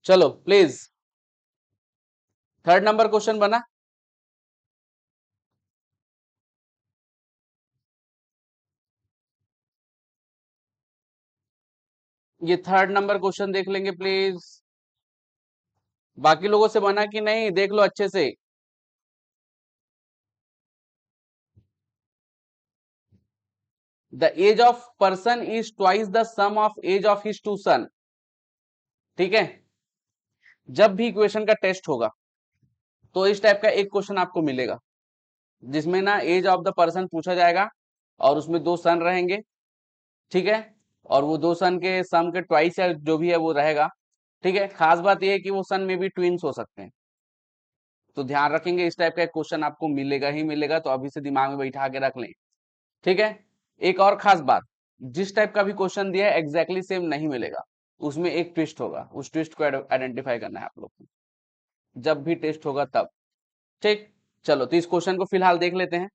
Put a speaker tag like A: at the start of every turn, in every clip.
A: चलो please, third number question बना। ये थर्ड नंबर क्वेश्चन देख लेंगे प्लीज। बाकी लोगों से बना कि नहीं, देख लो अच्छे से। The age of person is twice the sum of age of his two son. ठीक है, जब भी इक्वेशन का टेस्ट होगा तो इस टाइप का एक क्वेश्चन आपको मिलेगा, जिसमें ना एज ऑफ द पर्सन पूछा जाएगा और उसमें दो सन रहेंगे। ठीक है, और वो दो सन के सम के ट्वाइस या जो भी है वो रहेगा। ठीक है, खास बात ये है कि वो सन में भी ट्विंस हो सकते हैं, तो ध्यान रखेंगे इस टाइप का एक क्वेश्चन आपको मिलेगा ही मिलेगा, तो अभी से दिमाग में बैठा के रख लें। ठीक है, एक और खास बात, जिस टाइप का भी क्वेश्चन दिया है एग्जैक्टली सेम नहीं मिलेगा, उसमें एक ट्विस्ट होगा, उस ट्विस्ट को आइडेंटिफाई करना है आप लोग को जब भी टेस्ट होगा तब। ठीक, चलो तो इस क्वेश्चन को फिलहाल देख लेते हैं।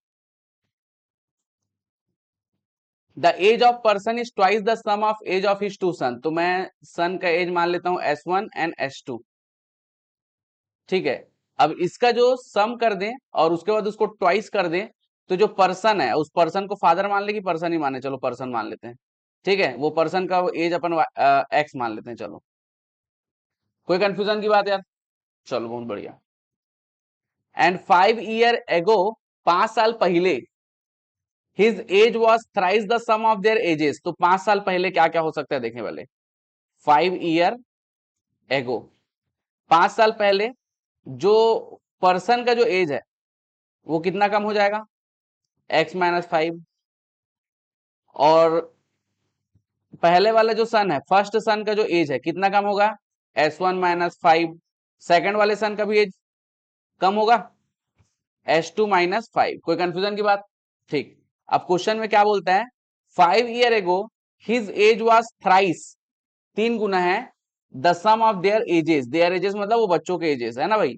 A: The age of person is twice the sum of age of his two son, तो मैं सन का एज मान लेता हूं S1 एंड S2। ठीक है, अब इसका जो सम कर दें और उसके बाद उसको ट्वाइस कर दें, तो जो पर्सन है उस पर्सन को फादर मान ले कि पर्सन ही माने, चलो पर्सन मान लेते हैं। ठीक है, वो पर्सन का एज अपन एक्स मान लेते हैं। चलो, कोई कंफ्यूजन की बात यार? चलो बहुत बढ़िया। एंड 5 ईयर एगो, 5 साल पहले, his age was thrice the sum of their ages, तो 5 साल पहले क्या क्या हो सकता है देखने वाले। 5 ईयर एगो, 5 साल पहले जो पर्सन का जो एज है वो कितना कम हो जाएगा, x-5। और पहले वाला जो सन है, फर्स्ट सन का जो एज है कितना कम होगा, S1-5। सेकंड वाले सन का भी एज कम होगा, S2-5। कोई कंफ्यूजन की बात? ठीक, अब क्वेश्चन में क्या बोलता है, 5 year ago his age was thrice, 3 गुना है, the sum of their ages, their ages मतलब वो बच्चों के एजेस है ना भाई।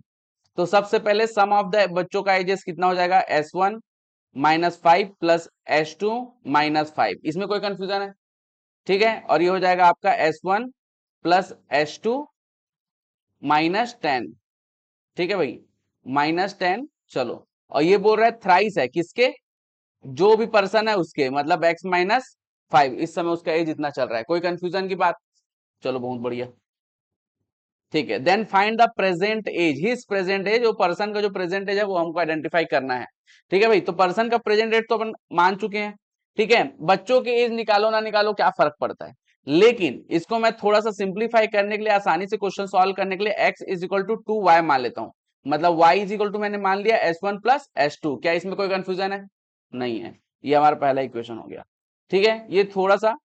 A: तो सबसे पहले सम ऑफ द बच्चों का एजेस कितना हो जाएगा, S1-5 प्लस S2-5। इसमें कोई कंफ्यूजन है? ठीक है, और ये हो जाएगा आपका S1 प्लस S2-10। ठीक है भाई, -10। चलो, और ये बोल रहा है थ्राइस है किसके, जो भी पर्सन है उसके, मतलब x-5, इस समय उसका एज इतना चल रहा है। कोई कंफ्यूजन की बात? चलो बहुत बढ़िया। ठीक है, then find the present age, his present age, वो पर्सन का जो प्रेजेंट एज है वो हमको आइडेंटिफाई करना है। ठीक है भाई, तो पर्सन का प्रेजेंट एज तो अपन मान चुके हैं। ठीक है, बच्चों के एज निकालो ना निकालो क्या फर्क पड़ता है, लेकिन इसको मैं थोड़ा सा सिंप्लीफाई करने के लिए, आसानी से क्वेश्चन सॉल्व करने के लिए x=2y मान लेता हूं। मतलब y= मैंने मान लिया S1 प्लस S2। क्या इसमें कोई कंफ्यूजन है? नहीं है, ये हमारा पहला इक्वेशन हो गया। ठीक है, ये थोड़ा सा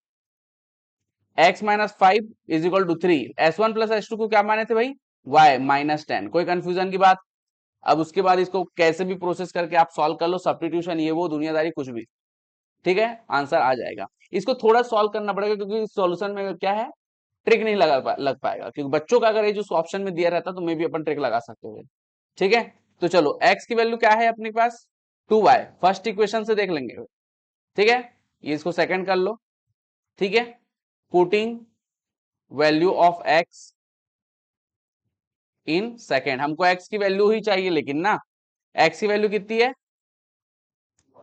A: x-5 = 3, S1 प्लस S2 को क्या माने थे भाई, y-10। कोई कंफ्यूजन की बात? अब उसके बाद इसको कैसे भी प्रोसेस करके आप सॉल्व कर लो, सब्स्टिट्यूशन ये वो दुनियादारी कुछ भी। ठीक है, आंसर आ जाएगा। इसको थोड़ा सॉल्व करना पड़ेगा क्योंकि सॉल्यूशन में क्या है, ट्रिक नहीं लग पाएगा, क्योंकि बच्चों का अगर ये जो ऑप्शन में दिया रहता तो मे भी अपन ट्रिक लगा सकते थे। ठीक है, तो चलो x की वैल्यू क्या है अपने पास, 2y, फर्स्ट इक्वेशन से देख लेंगे। ठीक है, ये इसको सेकंड कर लो। ठीक है, putting value of x in second, हमको x की वैल्यू ही चाहिए, लेकिन ना x की वैल्यू कितनी है,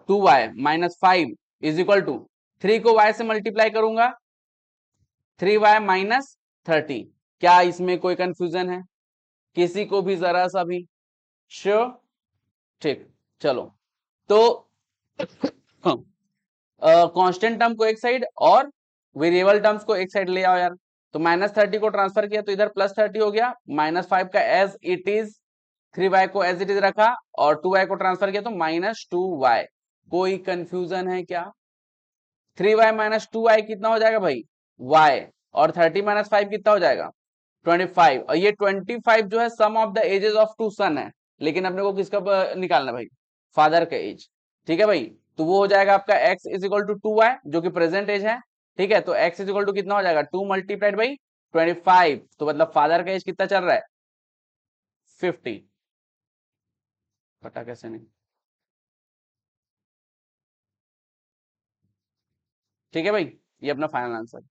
A: 2y-5 = 3 को y से मल्टीप्लाई करूंगा, 3y-30। क्या इसमें कोई कंफ्यूजन है किसी को भी जरा सा भी? श्योर? ठीक, चलो तो कांस्टेंट टर्म को एक साइड और वेरिएबल टर्म्स को एक साइड ले आओ यार। तो -30 को ट्रांसफर किया तो इधर +30 हो गया, -5 का एज इट इज, 3y को एज इट इज रखा, और 2y को ट्रांसफर किया तो -2y। कोई कंफ्यूजन है क्या? 3y-2y कितना हो जाएगा भाई, y, और 30-5 कितना हो जाएगा, 25। और ये 25 जो है sum of the ages of two son है, लेकिन अपने को किसका निकालना भाई, फादर का एज। ठीक है भाई, तो वो हो जाएगा आपका x=2y जो कि प्रेजेंट एज है। ठीक है, तो x= कितना हो जाएगा, 2 मल्टीप्लाइड बाई 25, तो मतलब फादर का एज कितना चल रहा है, 50। पता कैसे नहीं? ठीक है भाई, ये अपना फाइनल आंसर,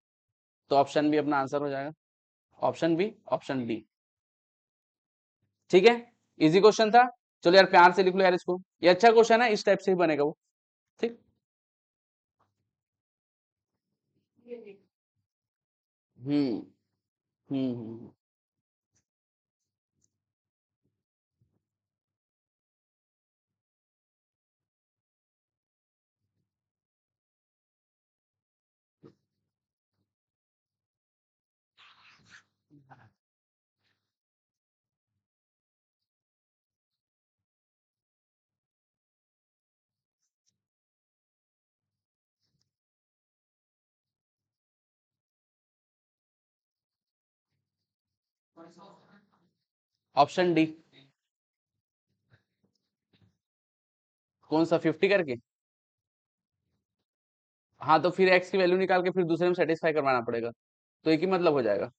A: तो ऑप्शन भी अपना आंसर हो जाएगा। Option B, option D. ठीक है, इजी क्वेश्चन था। चलो यार प्यार से लिख लो यार इसको, ये अच्छा क्वेश्चन है, इस टाइप से ही बनेगा वो। ठीक। हम्म हम्म। Option D. कौन सा 50 करके? हाँ तो फिर एक्स की वैल्यू निकाल के फिर दूसरे में सेटिस्फाई करवाना पड़ेगा, तो एक ही मतलब हो जाएगा।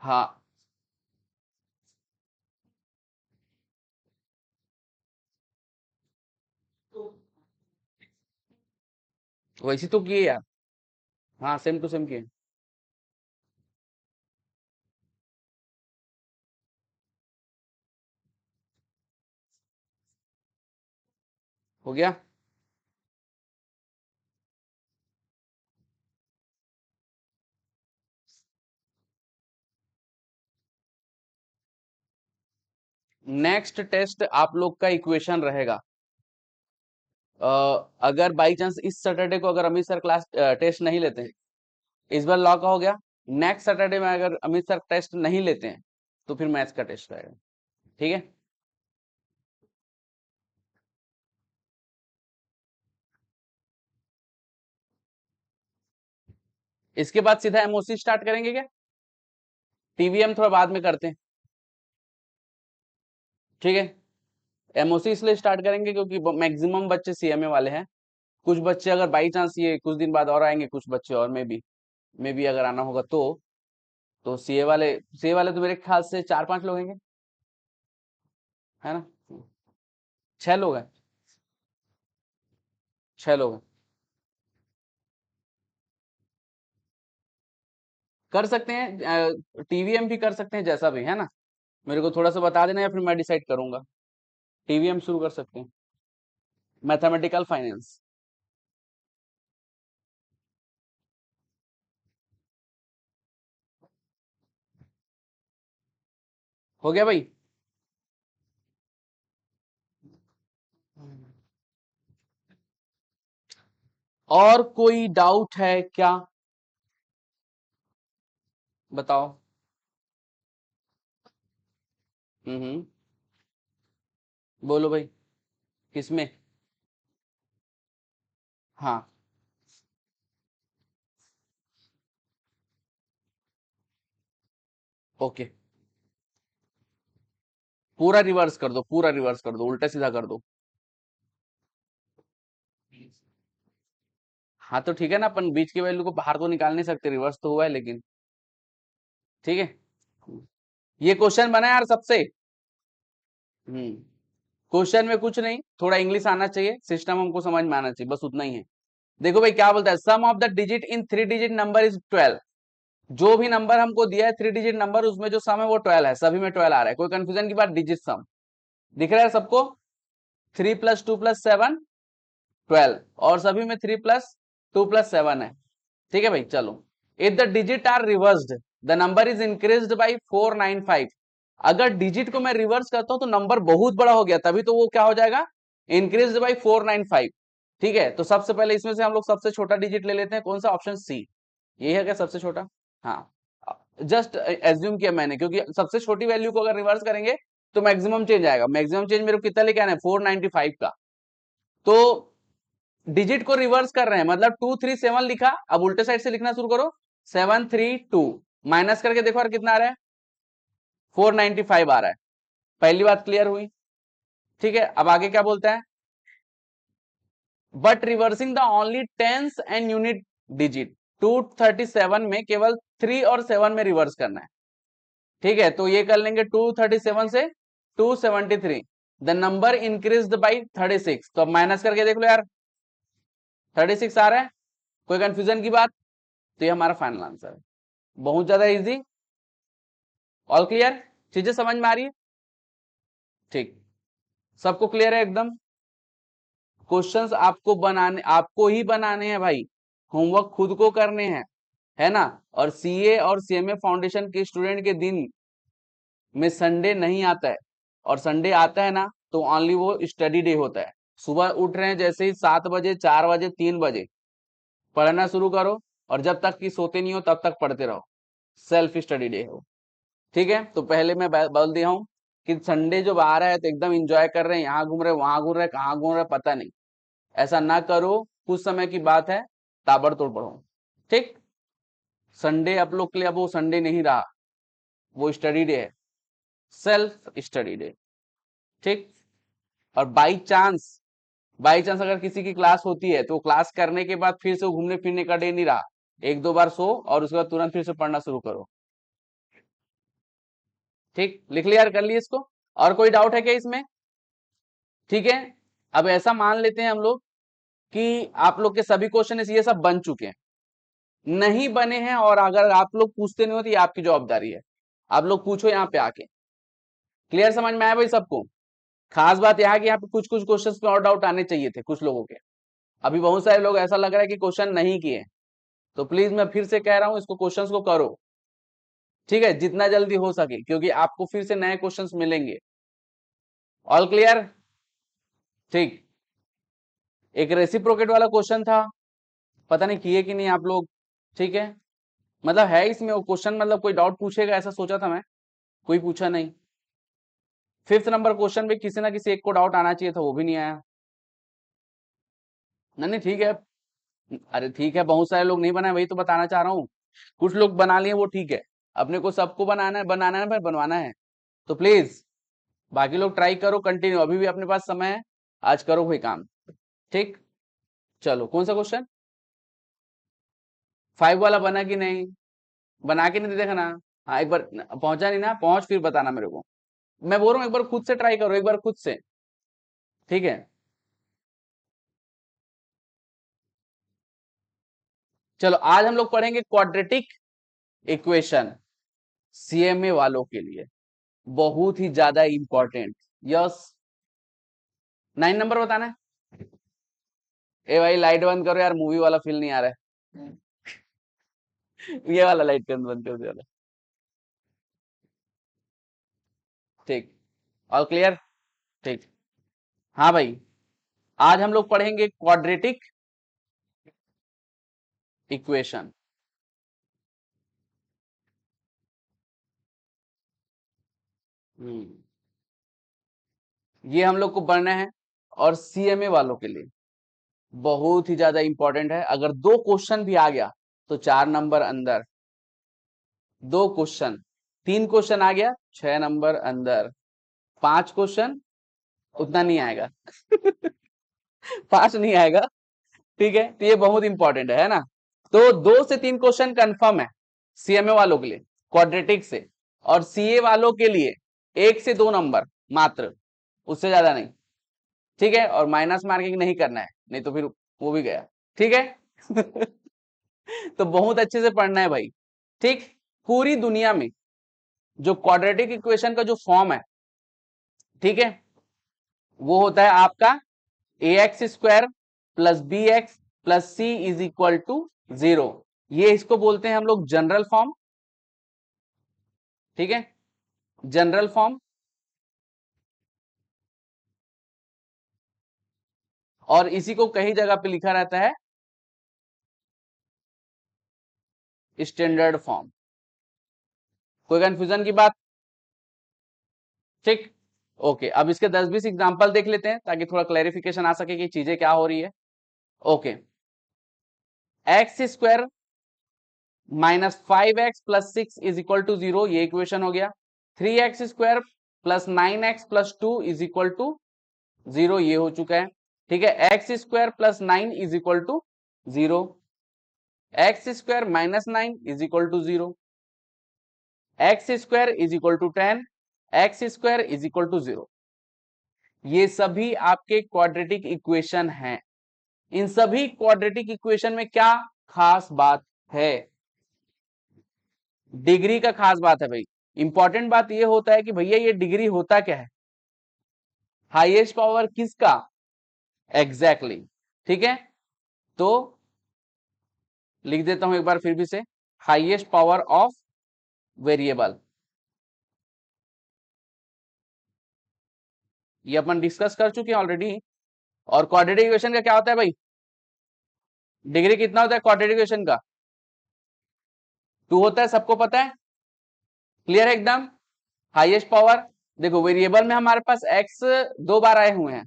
A: हाँ वैसे तो किए यार। हाँ सेम टू सेम किए। हो गया। नेक्स्ट टेस्ट आप लोग का इक्वेशन रहेगा। अगर बाई चांस इस सैटरडे को अगर अमित सर क्लास टेस्ट नहीं लेते हैं, इस बार लॉ का हो गया। नेक्स्ट सैटरडे में अगर अमित सर टेस्ट नहीं लेते हैं तो फिर मैथ्स का टेस्ट रहेगा। ठीक है। इसके बाद सीधा एमओसी स्टार्ट करेंगे क्या? टीवीएम थोड़ा बाद में करते हैं। ठीक है, एमओसी इसलिए स्टार्ट करेंगे क्योंकि मैक्सिमम बच्चे सीएमए वाले हैं। कुछ बच्चे अगर बाई चांस ये कुछ दिन बाद और आएंगे, कुछ बच्चे और में भी अगर आना होगा तो सीए वाले तो मेरे ख्याल से 4-5 लोग होंगे, है ना? 6 लोग हैं, 6 लोग हैं। कर सकते हैं, टीवीएम भी कर सकते हैं, जैसा भी है ना। मेरे को थोड़ा सा बता देना या फिर मैं डिसाइड करूंगा। टीवीएम शुरू कर सकते हैं, मैथमेटिकल फाइनेंस। हो गया भाई। और कोई डाउट है क्या? बताओ। हम्म। बोलो भाई। किसमें? हाँ। ओके, पूरा रिवर्स कर दो, पूरा रिवर्स कर दो, उल्टा सीधा कर दो। हाँ तो ठीक है ना, अपन बीच की वैल्यू को बाहर तो निकाल नहीं सकते, रिवर्स तो हुआ है लेकिन। ठीक है, ये क्वेश्चन बना है यार सबसे। हम्म। क्वेश्चन में कुछ नहीं, थोड़ा इंग्लिश आना चाहिए, सिस्टम हमको समझ में आना चाहिए, बस उतना ही है। देखो भाई क्या बोलता है, sum of the digit in 3 digit number is 12। जो भी नंबर हमको दिया है 3 डिजिट नंबर, उसमें जो सम है वो 12 है, सभी में 12 आ रहा है, कोई कंफ्यूजन की बात? डिजिट सम दिख रहा है सबको? 3 + 2 + 7 12, और सभी में 3 + 2 + 7 है। ठीक है भाई, चलो। If the digit are reversed, the number is increased by 495। अगर डिजिट को मैं रिवर्स करता हूं तो नंबर बहुत बड़ा हो गया, तभी तो वो क्या हो जाएगा, इंक्रीज्ड बाई 495। ठीक है, तो सबसे पहले इसमें से हम लोग सबसे छोटा डिजिट ले लेते हैं, कौन सा? Option C. ये है क्या सबसे छोटा? हाँ, जस्ट एज्यूम किया मैंने, क्योंकि सबसे छोटी वैल्यू को अगर रिवर्स करेंगे तो मैक्सिमम चेंज आएगा। मैक्सिमम चेंज मेरे को कितना लेके आना है? 495 का। तो डिजिट को रिवर्स कर रहे हैं, मतलब 237 लिखा, अब उल्टे साइड से लिखना शुरू करो। 732 माइनस करके देखो यार कितना आ रहा है, 495 आ रहा है। पहली बात क्लियर हुई। ठीक है, अब आगे क्या बोलता है? But reversing the only tens and unit digit, 237 में केवल 3 और 7 में रिवर्स करना है। ठीक है, तो ये कर लेंगे 237 से 273, द नंबर इंक्रीज बाई 36। तो अब माइनस करके देख लो यार, 36 आ रहा है। कोई कंफ्यूजन की बात? तो ये हमारा फाइनल आंसर है। बहुत ज्यादा इजी, ऑल क्लियर, चीजें समझ में आ रही है? ठीक, सबको क्लियर है एकदम? क्वेश्चंस आपको ही बनाने हैं भाई, होमवर्क खुद को करने हैं, है ना। और सीए और सीएमए फाउंडेशन के स्टूडेंट के दिन में संडे नहीं आता है, और संडे आता है ना तो ओनली वो स्टडी डे होता है। सुबह उठ रहे हैं जैसे ही 7 बजे, 4 बजे, 3 बजे पढ़ना शुरू करो, और जब तक कि सोते नहीं हो तब तक पढ़ते रहो, सेल्फ स्टडी डे हो। ठीक है, तो पहले मैं बोल दिया हूँ कि संडे जब आ रहा है तो एकदम एंजॉय कर रहे हैं, यहाँ घूम रहे, वहां घूम रहे, कहाँ घूम रहे पता नहीं, ऐसा ना करो। कुछ समय की बात है, ताबड़तोड़ पढ़ो। ठीक, संडे आप लोग के लिए अब वो संडे नहीं रहा, वो स्टडी डे है, सेल्फ स्टडी डे। ठीक, और बाई चांस अगर किसी की क्लास होती है तो क्लास करने के बाद फिर से घूमने फिरने का डे नहीं रहा, 1-2 बार सो और उसके बाद तुरंत फिर से पढ़ना शुरू करो। ठीक, लिख लिया, कर लिए इसको? और कोई डाउट है क्या इसमें? ठीक है, अब ऐसा मान लेते हैं हम लोग कि आप लोग के सभी क्वेश्चन ये सब बन चुके हैं, नहीं बने हैं, और अगर आप लोग पूछते नहीं हो तो ये आपकी जवाबदारी है, आप लोग पूछो यहाँ पे आके। क्लियर, समझ में आया भाई सबको? खास बात यहाँ की यहाँ पे कुछ कुछ क्वेश्चंस पे और डाउट आने चाहिए थे कुछ लोगों के, अभी बहुत सारे लोग ऐसा लग रहा है कि क्वेश्चन नहीं किए, तो प्लीज मैं फिर से कह रहा हूं इसको क्वेश्चंस को करो, ठीक है, जितना जल्दी हो सके, क्योंकि आपको फिर से नए क्वेश्चंस मिलेंगे। All clear? ठीक, एक रेसिप्रोकेट वाला क्वेश्चन था, पता नहीं किए कि नहीं आप लोग। ठीक है, मतलब है इसमें वो क्वेश्चन, मतलब कोई डाउट पूछेगा ऐसा सोचा था मैं, कोई पूछा नहीं। 5th नंबर क्वेश्चन में किसी ना किसी एक को डाउट आना चाहिए था, वो भी नहीं आया। नहीं ठीक है, अरे ठीक है, बहुत सारे लोग नहीं बनाए, वही तो बताना चाह रहा हूँ। कुछ लोग बना लिए वो ठीक है, अपने को सबको बनाना है, फिर बनवाना है, तो प्लीज बाकी लोग ट्राई करो, कंटिन्यू, अभी भी अपने पास समय है, आज करो कोई काम। ठीक, चलो कौन सा क्वेश्चन? 5 वाला बना कि नहीं? बना के नहीं देखा ना? हाँ, एक बार पहुंचा नहीं ना, पहुंच फिर बताना मेरे को। मैं बोल रहा हूँ एक बार खुद से ट्राई करो, एक बार खुद से। ठीक है, चलो आज हम लोग पढ़ेंगे क्वाड्रेटिक इक्वेशन, सीएमए वालों के लिए बहुत ही ज्यादा इंपॉर्टेंट। यस, 9 नंबर बताना है। ए भाई लाइट बंद करो यार, मूवी वाला फील नहीं आ रहा है। ये वाला लाइट बंद कर दो। ठीक, ऑल क्लियर? ठीक, हाँ भाई, आज हम लोग पढ़ेंगे क्वाड्रेटिक इक्वेशन। ये हम लोग को पढ़ना है, और सीएमए वालों के लिए बहुत ही ज्यादा इंपॉर्टेंट है। अगर 2 क्वेश्चन भी आ गया तो 4 नंबर अंदर, 2 क्वेश्चन, 3 क्वेश्चन आ गया 6 नंबर अंदर, 5 क्वेश्चन उतना नहीं आएगा। 5 नहीं आएगा, ठीक है, तो ये बहुत इंपॉर्टेंट है ना। तो 2 से 3 क्वेश्चन कंफर्म है सीएमए वालों के लिए क्वाड्रेटिक से, और सीए वालों के लिए 1 से 2 नंबर मात्र, उससे ज्यादा नहीं। ठीक है, और माइनस मार्किंग नहीं करना है, नहीं तो फिर वो भी गया। ठीक है। तो बहुत अच्छे से पढ़ना है भाई। ठीक, पूरी दुनिया में जो क्वाड्रेटिक इक्वेशन का जो फॉर्म है, ठीक है, वो होता है आपका ax² plus bx plus c is equal to 0। ये इसको बोलते हैं हम लोग जनरल फॉर्म। ठीक है, जनरल फॉर्म, और इसी को कई जगह पे लिखा रहता है स्टैंडर्ड फॉर्म। कोई कंफ्यूजन की बात? ठीक, ओके, अब इसके 10-20 एग्जांपल देख लेते हैं ताकि थोड़ा क्लैरिफिकेशन आ सके कि चीजें क्या हो रही है। Okay, x² minus 5x plus 6 is equal to 0, ये इक्वेशन हो गया। 3x² plus 9x plus 2 is equal to 0, ये हो चुका है। ठीक है, x² plus 9 is equal to 0, x² minus 9 is equal to 0, x² is equal to 10, x² is equal to 0। ये सभी आपके क्वाड्रेटिक इक्वेशन हैं। इन सभी क्वाड्रेटिक इक्वेशन में क्या खास बात है, डिग्री का खास बात है भाई। इंपॉर्टेंट बात ये होता है कि भैया ये डिग्री होता क्या है, हाईएस्ट पावर किसका, एग्जैक्टली ठीक है। तो लिख देता हूं एक बार फिर भी से, हाईएस्ट पावर ऑफ वेरिएबल, ये अपन डिस्कस कर चुके हैं ऑलरेडी। और क्वाड्रेटिक इक्वेशन का क्या होता है भाई, डिग्री कितना होता है क्वाड्रेटिक इक्वेशन का, 2 होता है, सबको पता है, क्लियर है एकदम। हाईएस्ट पावर, देखो वेरिएबल में हमारे पास x 2 बार आए हुए हैं,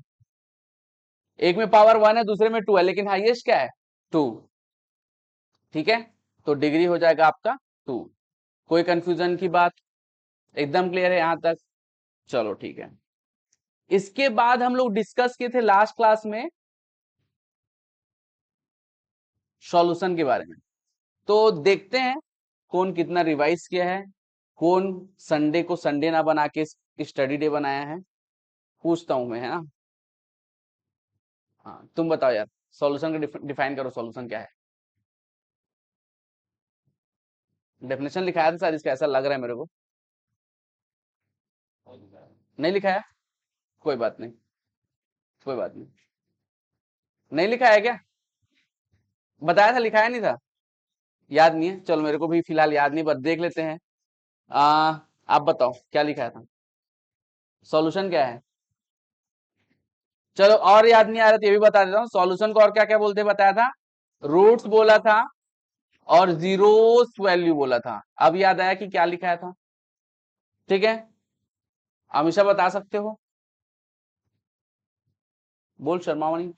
A: एक में पावर 1 है, दूसरे में 2 है, लेकिन हाईएस्ट क्या है 2, ठीक है। तो डिग्री हो जाएगा आपका 2। कोई कंफ्यूजन की बात, एकदम क्लियर है यहां तक, चलो ठीक है। इसके बाद हम लोग डिस्कस किए थे लास्ट क्लास में सॉल्यूशन के बारे में। तो देखते हैं कौन कितना रिवाइज किया है, कौन संडे को संडे ना बना के स्टडी डे बनाया है, पूछता हूं मैं, है ना। हाँ तुम बताओ यार, सॉल्यूशन का डिफाइन करो, सॉल्यूशन क्या है। डेफिनेशन लिखाया था शायद इसका, ऐसा लग रहा है मेरे को, नहीं लिखाया, कोई बात नहीं, कोई बात नहीं, नहीं लिखा है क्या, बताया था लिखाया नहीं था, याद नहीं है, चलो मेरे को भी फिलहाल याद नहीं, बस देख लेते हैं। आ, आप बताओ क्या लिखाया था, सॉल्यूशन क्या है। चलो और याद नहीं आ रहा तो ये भी बता देता हूँ, सॉल्यूशन को और क्या क्या बोलते बताया था, रूट्स बोला था और जीरोस वैल्यू बोला था। अब याद आया कि क्या लिखाया था, ठीक है, हमेशा बता सकते हो, बोल शर्मावणी,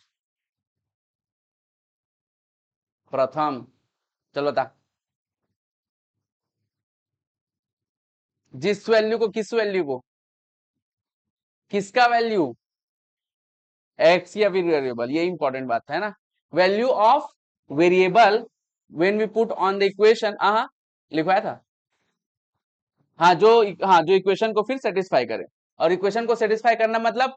A: प्रथम, चलो बता, जिस वैल्यू को, किस वैल्यू को, किसका वैल्यू, एक्स या फिर वेरिएबल, ये इंपॉर्टेंट बात है ना। Value of variable when we put on the equation, लिखवाया था, हाँ जो, हाँ जो इक्वेशन को फिर सेटिस्फाई करे, और इक्वेशन को सेटिस्फाई करना मतलब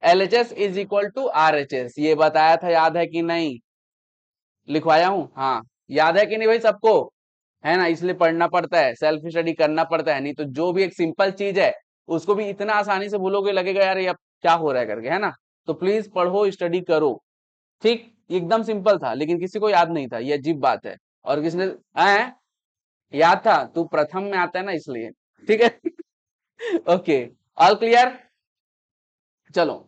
A: LHS is equal to RHS, ये बताया था, याद है कि नहीं, लिखवाया हूं, हाँ याद है कि नहीं भाई सबको, है ना, इसलिए पढ़ना पड़ता है, सेल्फ स्टडी करना पड़ता है, नहीं तो जो भी एक सिंपल चीज है उसको भी इतना आसानी से भूलोगे, लगेगा यार ये अब क्या हो रहा है करके, है ना। तो प्लीज पढ़ो, स्टडी करो, ठीक, एकदम सिंपल था, लेकिन किसी को याद नहीं था, ये अजीब बात है। और किसने याद था, तू प्रथम में आता है ना इसलिए, ठीक है। ओके, ऑल क्लियर, चलो।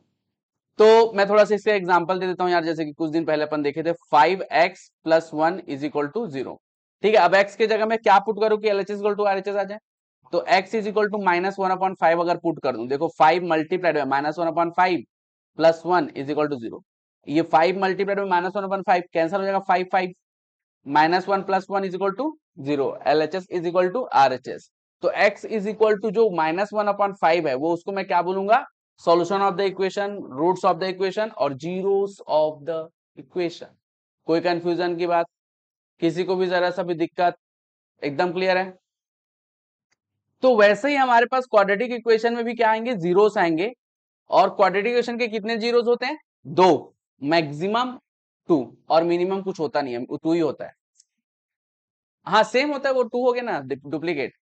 A: तो मैं थोड़ा सा इससे एग्जांपल दे देता हूं यार, जैसे कि कुछ दिन पहले अपन देखे थे 5x + 1 इज इक्वल टू 0, ठीक है। अब x के जगह में क्या पुट करूं कि LHS इक्वल टू RHS आ जाए, तो x इज इक्वल टू -1/5 अगर पुट कर दूं, देखो 5 मल्टीप्लाइड में -1/5 + 1 इज इक्वल टू 0, ये 5 मल्टीप्लाइड में -1/5 कैंसिल हो जाएगा, 5 5, -1 + 1 is equal to 0, LHS is equal to RHS। तो x इज इक्वल टू जो -1/5 है, वो उसको मैं क्या बोलूंगा, solution of the equation, roots of the equation और जीरोस ऑफ द इक्वेशन। कोई कंफ्यूजन की बात, किसी को भी जरा सा भी दिक्कत, एकदम क्लियर है। तो वैसे ही हमारे पास क्वाड्रेटिक इक्वेशन में भी क्या आएंगे, जीरोस आएंगे, और क्वाड्रेटिक इक्वेशन के कितने जीरोस होते हैं, 2, मैक्सिमम 2, और मिनिमम कुछ होता नहीं है, 2 ही होता है, हाँ सेम होता है, वो 2 हो गया ना, डुप्लीकेट,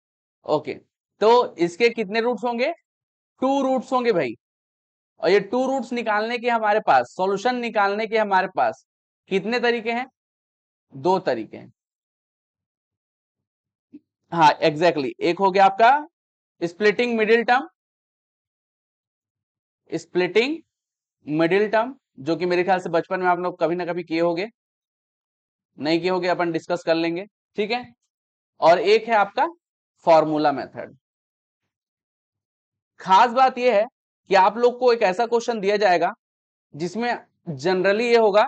A: ओके। तो इसके कितने रूट्स होंगे, 2 रूट्स होंगे भाई, और ये 2 रूट्स निकालने के हमारे पास, सॉल्यूशन निकालने के हमारे पास कितने तरीके हैं, 2 तरीके हैं, हाँ एग्जैक्टली एक हो गया आपका splitting middle term, splitting middle term, जो कि मेरे ख्याल से बचपन में आप लोग कभी ना कभी किए होंगे, नहीं किए होंगे अपन डिस्कस कर लेंगे, ठीक है। और एक है आपका फॉर्मूला मेथड। खास बात यह है कि आप लोग को एक ऐसा क्वेश्चन दिया जाएगा जिसमें जनरली ये होगा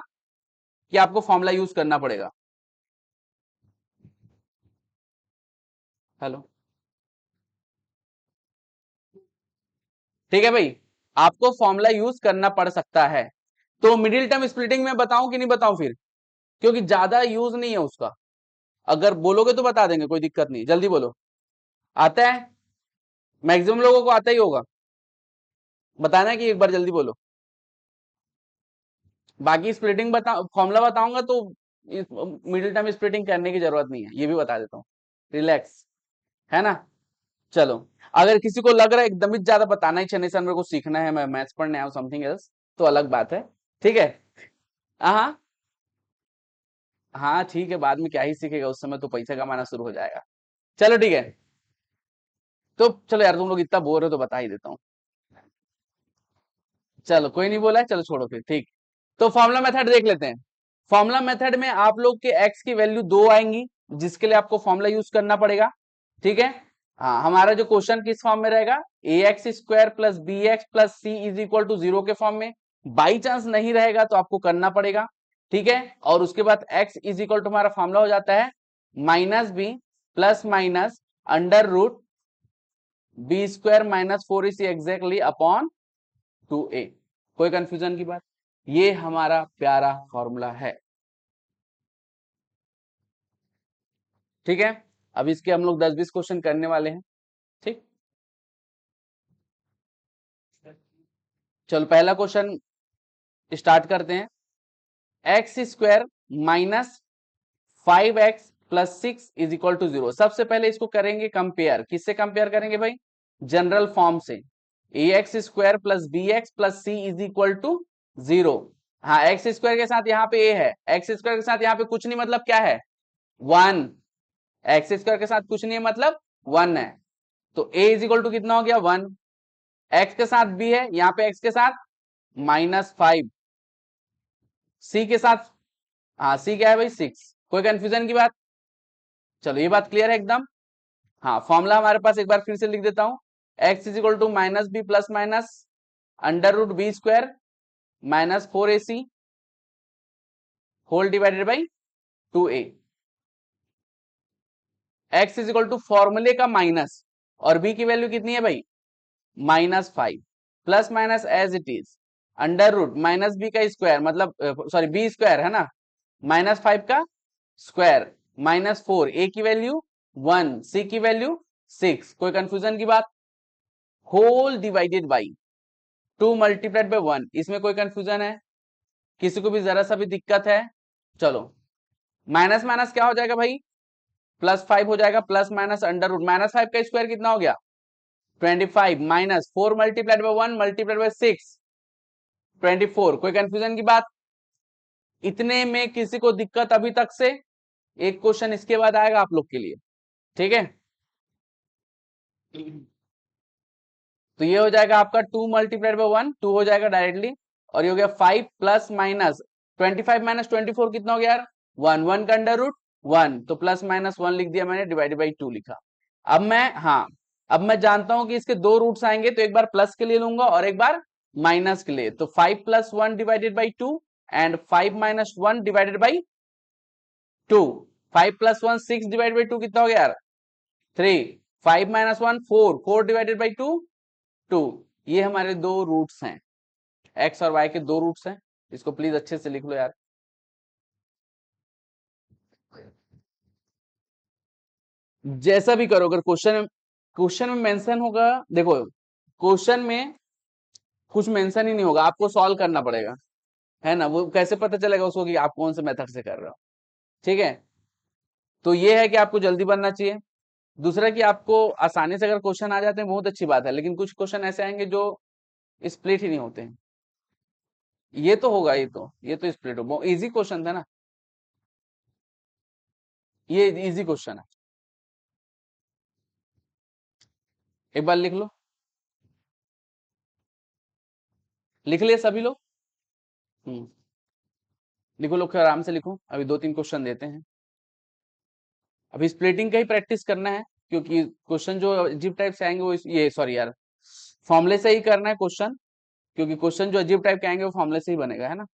A: कि आपको फॉर्मूला यूज करना पड़ेगा, हेलो, ठीक है भाई, आपको फॉर्मूला यूज करना पड़ सकता है। तो मिडिल टर्म स्प्लिटिंग में बताऊं कि नहीं बताऊं फिर, क्योंकि ज्यादा यूज नहीं है उसका, अगर बोलोगे तो बता देंगे, कोई दिक्कत नहीं, जल्दी बोलो, आता है, मैक्सिमम लोगों को आता ही होगा, बताना है कि एक बार जल्दी बोलो, बाकी स्प्लिटिंग बता, फॉर्मूला बताऊंगा तो मिडिल टर्म स्प्लिटिंग करने की जरूरत नहीं है, ये भी बता देता हूँ, रिलैक्स, है ना। चलो, अगर किसी को लग रहा है एकदम ही ज्यादा बताना ही चाहिए सर, मेरे को सीखना है, मैं मैथ्स पढ़ने आया हूँ समथिंग एल्स, तो अलग बात है, ठीक है। हाँ हाँ ठीक है, बाद में क्या ही सीखेगा, उस समय तो पैसा कमाना शुरू हो जाएगा। चलो ठीक है, तो चलो यार, तुम लोग इतना बोर हो तो बता ही देता हूँ। चलो कोई नहीं बोला है, चलो छोड़ो फिर, ठीक। तो फॉर्मूला मेथड देख लेते हैं। फॉर्मूला मेथड में आप लोग के एक्स की वैल्यू 2 आएंगी, जिसके लिए आपको फॉर्मूला यूज करना पड़ेगा, ठीक है। हाँ, हमारा जो क्वेश्चन किस फॉर्म में रहेगा, a x square plus b x plus c is equal to 0 के फॉर्म में। बाई चांस नहीं रहेगा तो आपको करना पड़ेगा, ठीक है। और उसके बाद एक्स इज इक्वल टू हमारा फॉर्मूला हो जाता है minus b plus minus under root b square minus 4ac exactly upon 2a। कोई कंफ्यूजन की बात, ये हमारा प्यारा फॉर्मूला है, ठीक है। अब इसके हम लोग 10-20 क्वेश्चन करने वाले हैं, ठीक। चलो पहला क्वेश्चन स्टार्ट करते हैं। X square minus 5x plus 6 is equal to 0। सबसे पहले इसको करेंगे कंपेयर, किससे कंपेयर करेंगे भाई, जनरल फॉर्म से। A x square plus b x plus c is equal to 0। हाँ, एक्स स्क्वायर के साथ यहाँ पे ए है, एक्स स्क्वायर के साथ यहाँ पे कुछ नहीं, मतलब क्या है, 1। एक्स स्क्वायर के साथ कुछ नहीं है, मतलब 1 है। तो a इज इक्वल टू कितना हो गया, 1। एक्स के साथ b है, यहाँ पे एक्स के साथ -5। सी के साथ, हाँ सी क्या है भाई, 6। कोई कंफ्यूजन की बात, चलो ये बात क्लियर है एकदम। हाँ, फॉर्मूला हमारे पास एक बार फिर से लिख देता हूं, x is equal to minus b plus minus under root b square minus 4ac whole divided by 2a। X is equal to फॉर्मूले का माइनस, और b की वैल्यू कितनी है भाई, -5 plus minus as it is under root minus b का square, मतलब sorry b square है ना, -5 का स्क्वायर -4, ए की वैल्यू 1, सी की वैल्यू 6। कोई कंफ्यूजन की बात, whole divided by 2 multiplied by 1। इसमें कोई कंफ्यूजन है, किसी को भी जरा सा भी दिक्कत है, चलो माइनस माइनस क्या हो जाएगा भाई, +5 हो जाएगा, प्लस माइनस अंडर रूट -5 का स्क्वायर कितना हो गया 25 minus 4 multiplied by 1 multiplied by 6 24। कोई कंफ्यूजन की बात, इतने में किसी को दिक्कत अभी तक से, एक क्वेश्चन इसके बाद आएगा आप लोग के लिए, ठीक है। तो ये हो जाएगा आपका 2 मल्टीप्लाइड बाई 1, 2 हो जाएगा डायरेक्टली, और ये हो गया 5 प्लस माइनस 25 माइनस 24 कितना हो गया यार, 1, 1 का अंडर रूट 1, तो प्लस माइनस 1 लिख दिया मैंने, डिवाइडेड बाई 2 लिखा। अब मैं, हाँ, अब मैं जानता हूं कि इसके दो रूट्स आएंगे, तो एक बार प्लस के लिए लूंगा और एक बार माइनस के लिए, तो 5 plus 1 divided by 2 and 5 minus 1 divided by 2। 5 plus 1 6 divided by 2 कितना हो गया यार, 3। 5 माइनस 1 4, 4 डिवाइडेड बाई 2 2। ये हमारे दो रूट्स हैं, एक्स और वाई के दो रूट्स हैं, इसको प्लीज अच्छे से लिख लो यार। जैसा भी करो, अगर क्वेश्चन क्वेश्चन में मेंशन होगा, देखो क्वेश्चन में कुछ मेंशन ही नहीं होगा, आपको सॉल्व करना पड़ेगा, है ना। वो कैसे पता चलेगा उसको कि आप कौन से मेथड से कर रहे हो, ठीक है। तो ये है कि आपको जल्दी बनना चाहिए। दूसरा कि आपको आसानी से अगर क्वेश्चन आ जाते हैं बहुत अच्छी बात है, लेकिन कुछ क्वेश्चन ऐसे आएंगे जो स्प्लिट ही नहीं होते हैं। ये तो होगा, ये तो स्प्लिट हो, इजी क्वेश्चन था ना, ये इजी क्वेश्चन है, एक बार लिख लो। लिख लिए सभी लोग, लिखो, लोग आराम से लिखो, अभी 2-3 क्वेश्चन देते हैं। अभी स्प्लिटिंग का ही प्रैक्टिस करना है, क्योंकि क्वेश्चन जो अजीब टाइप से आएंगे वो ये सॉरी यार, फॉर्मूले से ही करना है क्वेश्चन, क्योंकि क्वेश्चन जो अजीब टाइप के आएंगे वो फॉर्मूले से ही बनेगा, है ना।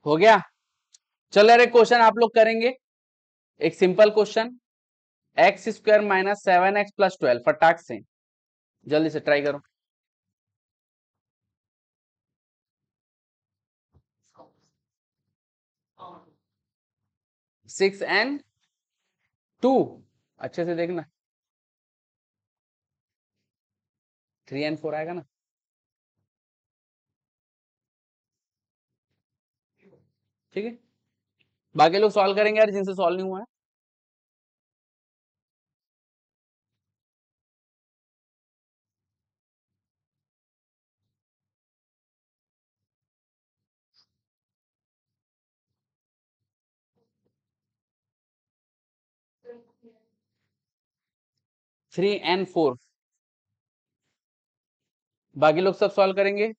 A: हो गया। चलो यार एक क्वेश्चन आप लोग करेंगे, एक simple question, x square minus 7x plus 12, फटाक से जल्दी से ट्राई करो। 6 and 2, अच्छे से देखना, 3 and 4 आएगा ना। ठीक है, बाकी लोग सॉल्व करेंगे यार जिनसे सॉल्व नहीं हुआ है। थ्री एंड फोर, बाकी लोग सब सॉल्व करेंगे।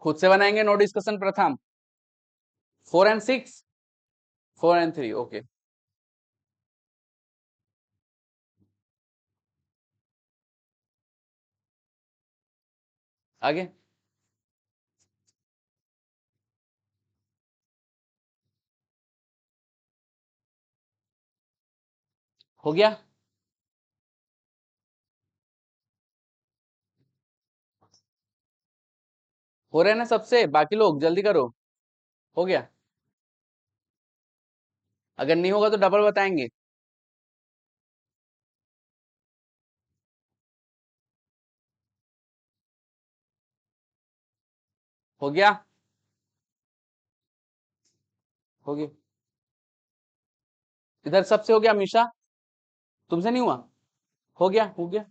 A: खुद से बनाएंगे, नो डिस्कशन प्रथम। 4 and 6, 4 and 3, ओके। आगे हो गया, हो रहे हैं ना सबसे, बाकी लोग जल्दी करो। हो गया, अगर नहीं होगा तो डबल बताएंगे। हो गया, हो गया, इधर सबसे हो गया, अमीषा तुमसे नहीं हुआ? हो गया, हो गया,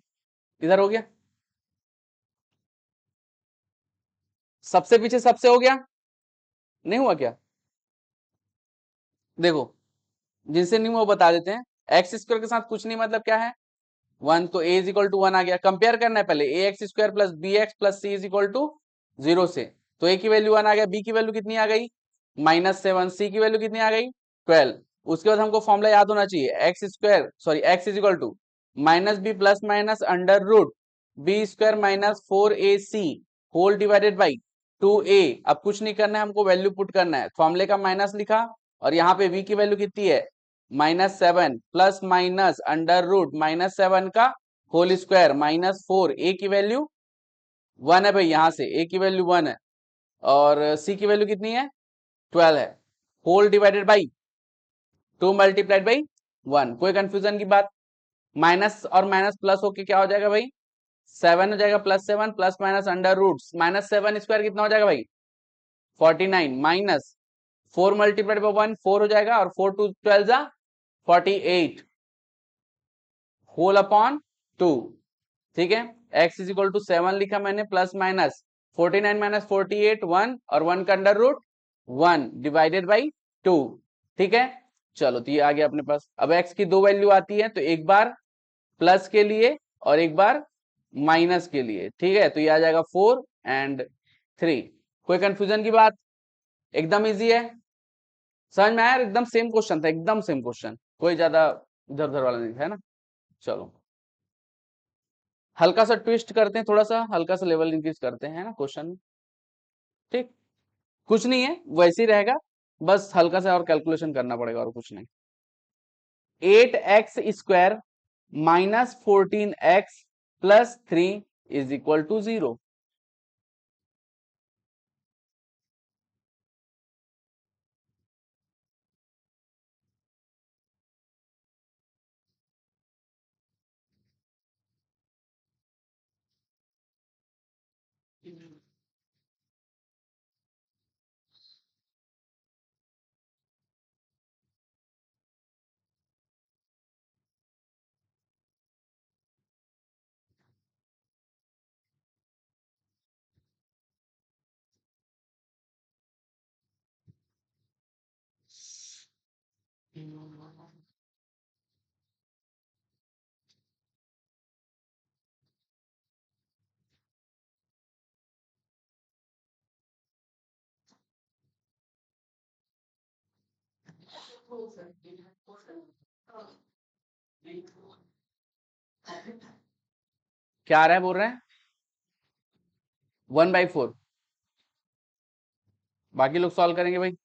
A: इधर हो गया, सबसे पीछे सबसे हो गया, नहीं हुआ क्या? देखो, जिनसे नहीं हुआ वो बता देते हैं। एक्स स्क्वायर के साथ कुछ नहीं, मतलब क्या है, 1, तो ए इज इक्वल टू 1 आ गया। कंपेयर करना है पहले, a x square plus b x plus c is equal to 0 से, तो ए की वैल्यू 1 आ गया, बी की वैल्यू कितनी आ गई -7, सी की वैल्यू कितनी आ गई 12। उसके बाद हमको फॉर्मूला याद होना चाहिए, x square sorry x is equal to minus b plus minus under root b square minus 4ac whole divided by 2a। अब कुछ नहीं करना है, हमको वैल्यू पुट करना है, फॉर्मूले का माइनस लिखा और यहाँ पे v की वैल्यू कितनी है -7 प्लस माइनस अंडर रूट -7 का होल स्क्वायर -4, ए की वैल्यू 1 है भाई, यहां से ए की वैल्यू 1 है और सी की वैल्यू कितनी है 12 है, whole divided by 2 multiplied by 1। कोई कंफ्यूजन की बात? माइनस और माइनस प्लस होके क्या हो जाएगा भाई, 7 हो जाएगा, +7 plus minus under root -7 square कितना हो जाएगा भाई 49 माइनस 4 मल्टीप्लाइड बाई 1 4 हो जाएगा और 4 टू 12 जा 48 होल अपॉन 2। ठीक है, x इज इक्वल टू 7 लिखा मैंने, प्लस माइनस 49 माइनस 48 1 और 1 का अंडर रूट 1 डिवाइडेड बाई 2। ठीक है, चलो तो ये आ गया अपने पास। अब x की दो वैल्यू आती है, तो एक बार प्लस के लिए और एक बार माइनस के लिए। ठीक है, तो ये आ जाएगा 4 and 3। कोई कंफ्यूजन की बात? एकदम इजी है, समझ में आया? एकदम सेम क्वेश्चन था, एकदम सेम क्वेश्चन, कोई ज्यादा इधर उधर वाला नहीं था, है ना। चलो हल्का सा ट्विस्ट करते हैं, थोड़ा सा हल्का सा लेवल इंक्रीज करते हैं, है ना क्वेश्चन में। ठीक, कुछ नहीं है, वैसे ही रहेगा, बस हल्का सा और कैलकुलेशन करना पड़ेगा और कुछ नहीं। 8x² minus 14x plus 3 is equal to 0। क्या आ रहा है बोल रहे हैं 1/4। बाकी लोग सॉल्व करेंगे भाई।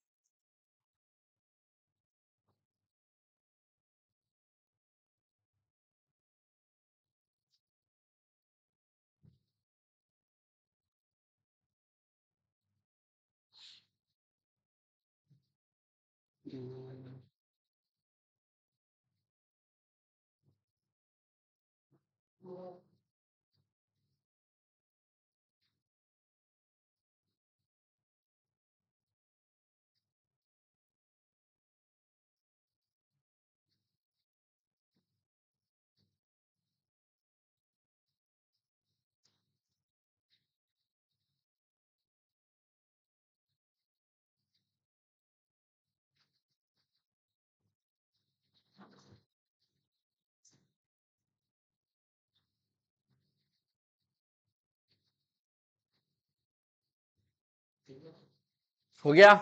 A: हो गया।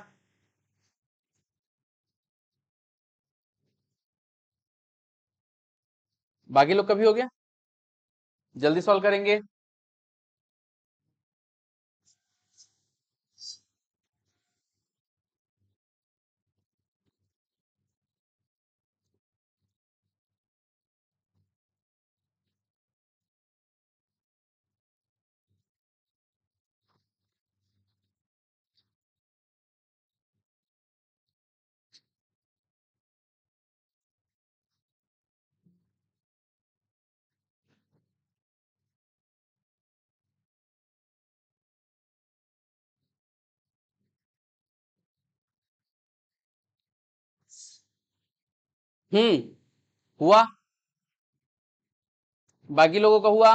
A: बाकी लोग कभी हो गया, जल्दी सॉल्व करेंगे। हुआ। बाकी लोगों का हुआ।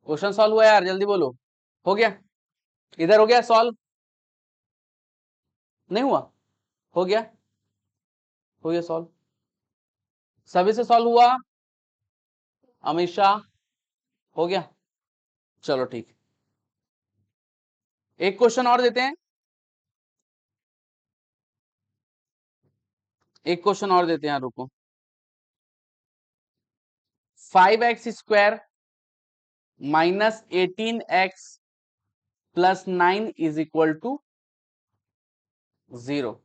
A: क्वेश्चन सॉल्व हुआ यार, जल्दी बोलो। हो गया। इधर हो गया सॉल्व। नहीं हुआ। हो गया। हो गया सॉल्व। सभी से सॉल्व हुआ। अमित शाह। हो गया। चलो ठीक। एक क्वेश्चन और देते हैं। एक क्वेश्चन और देते हैं, रुको। 5x² -18x + 9 = 0।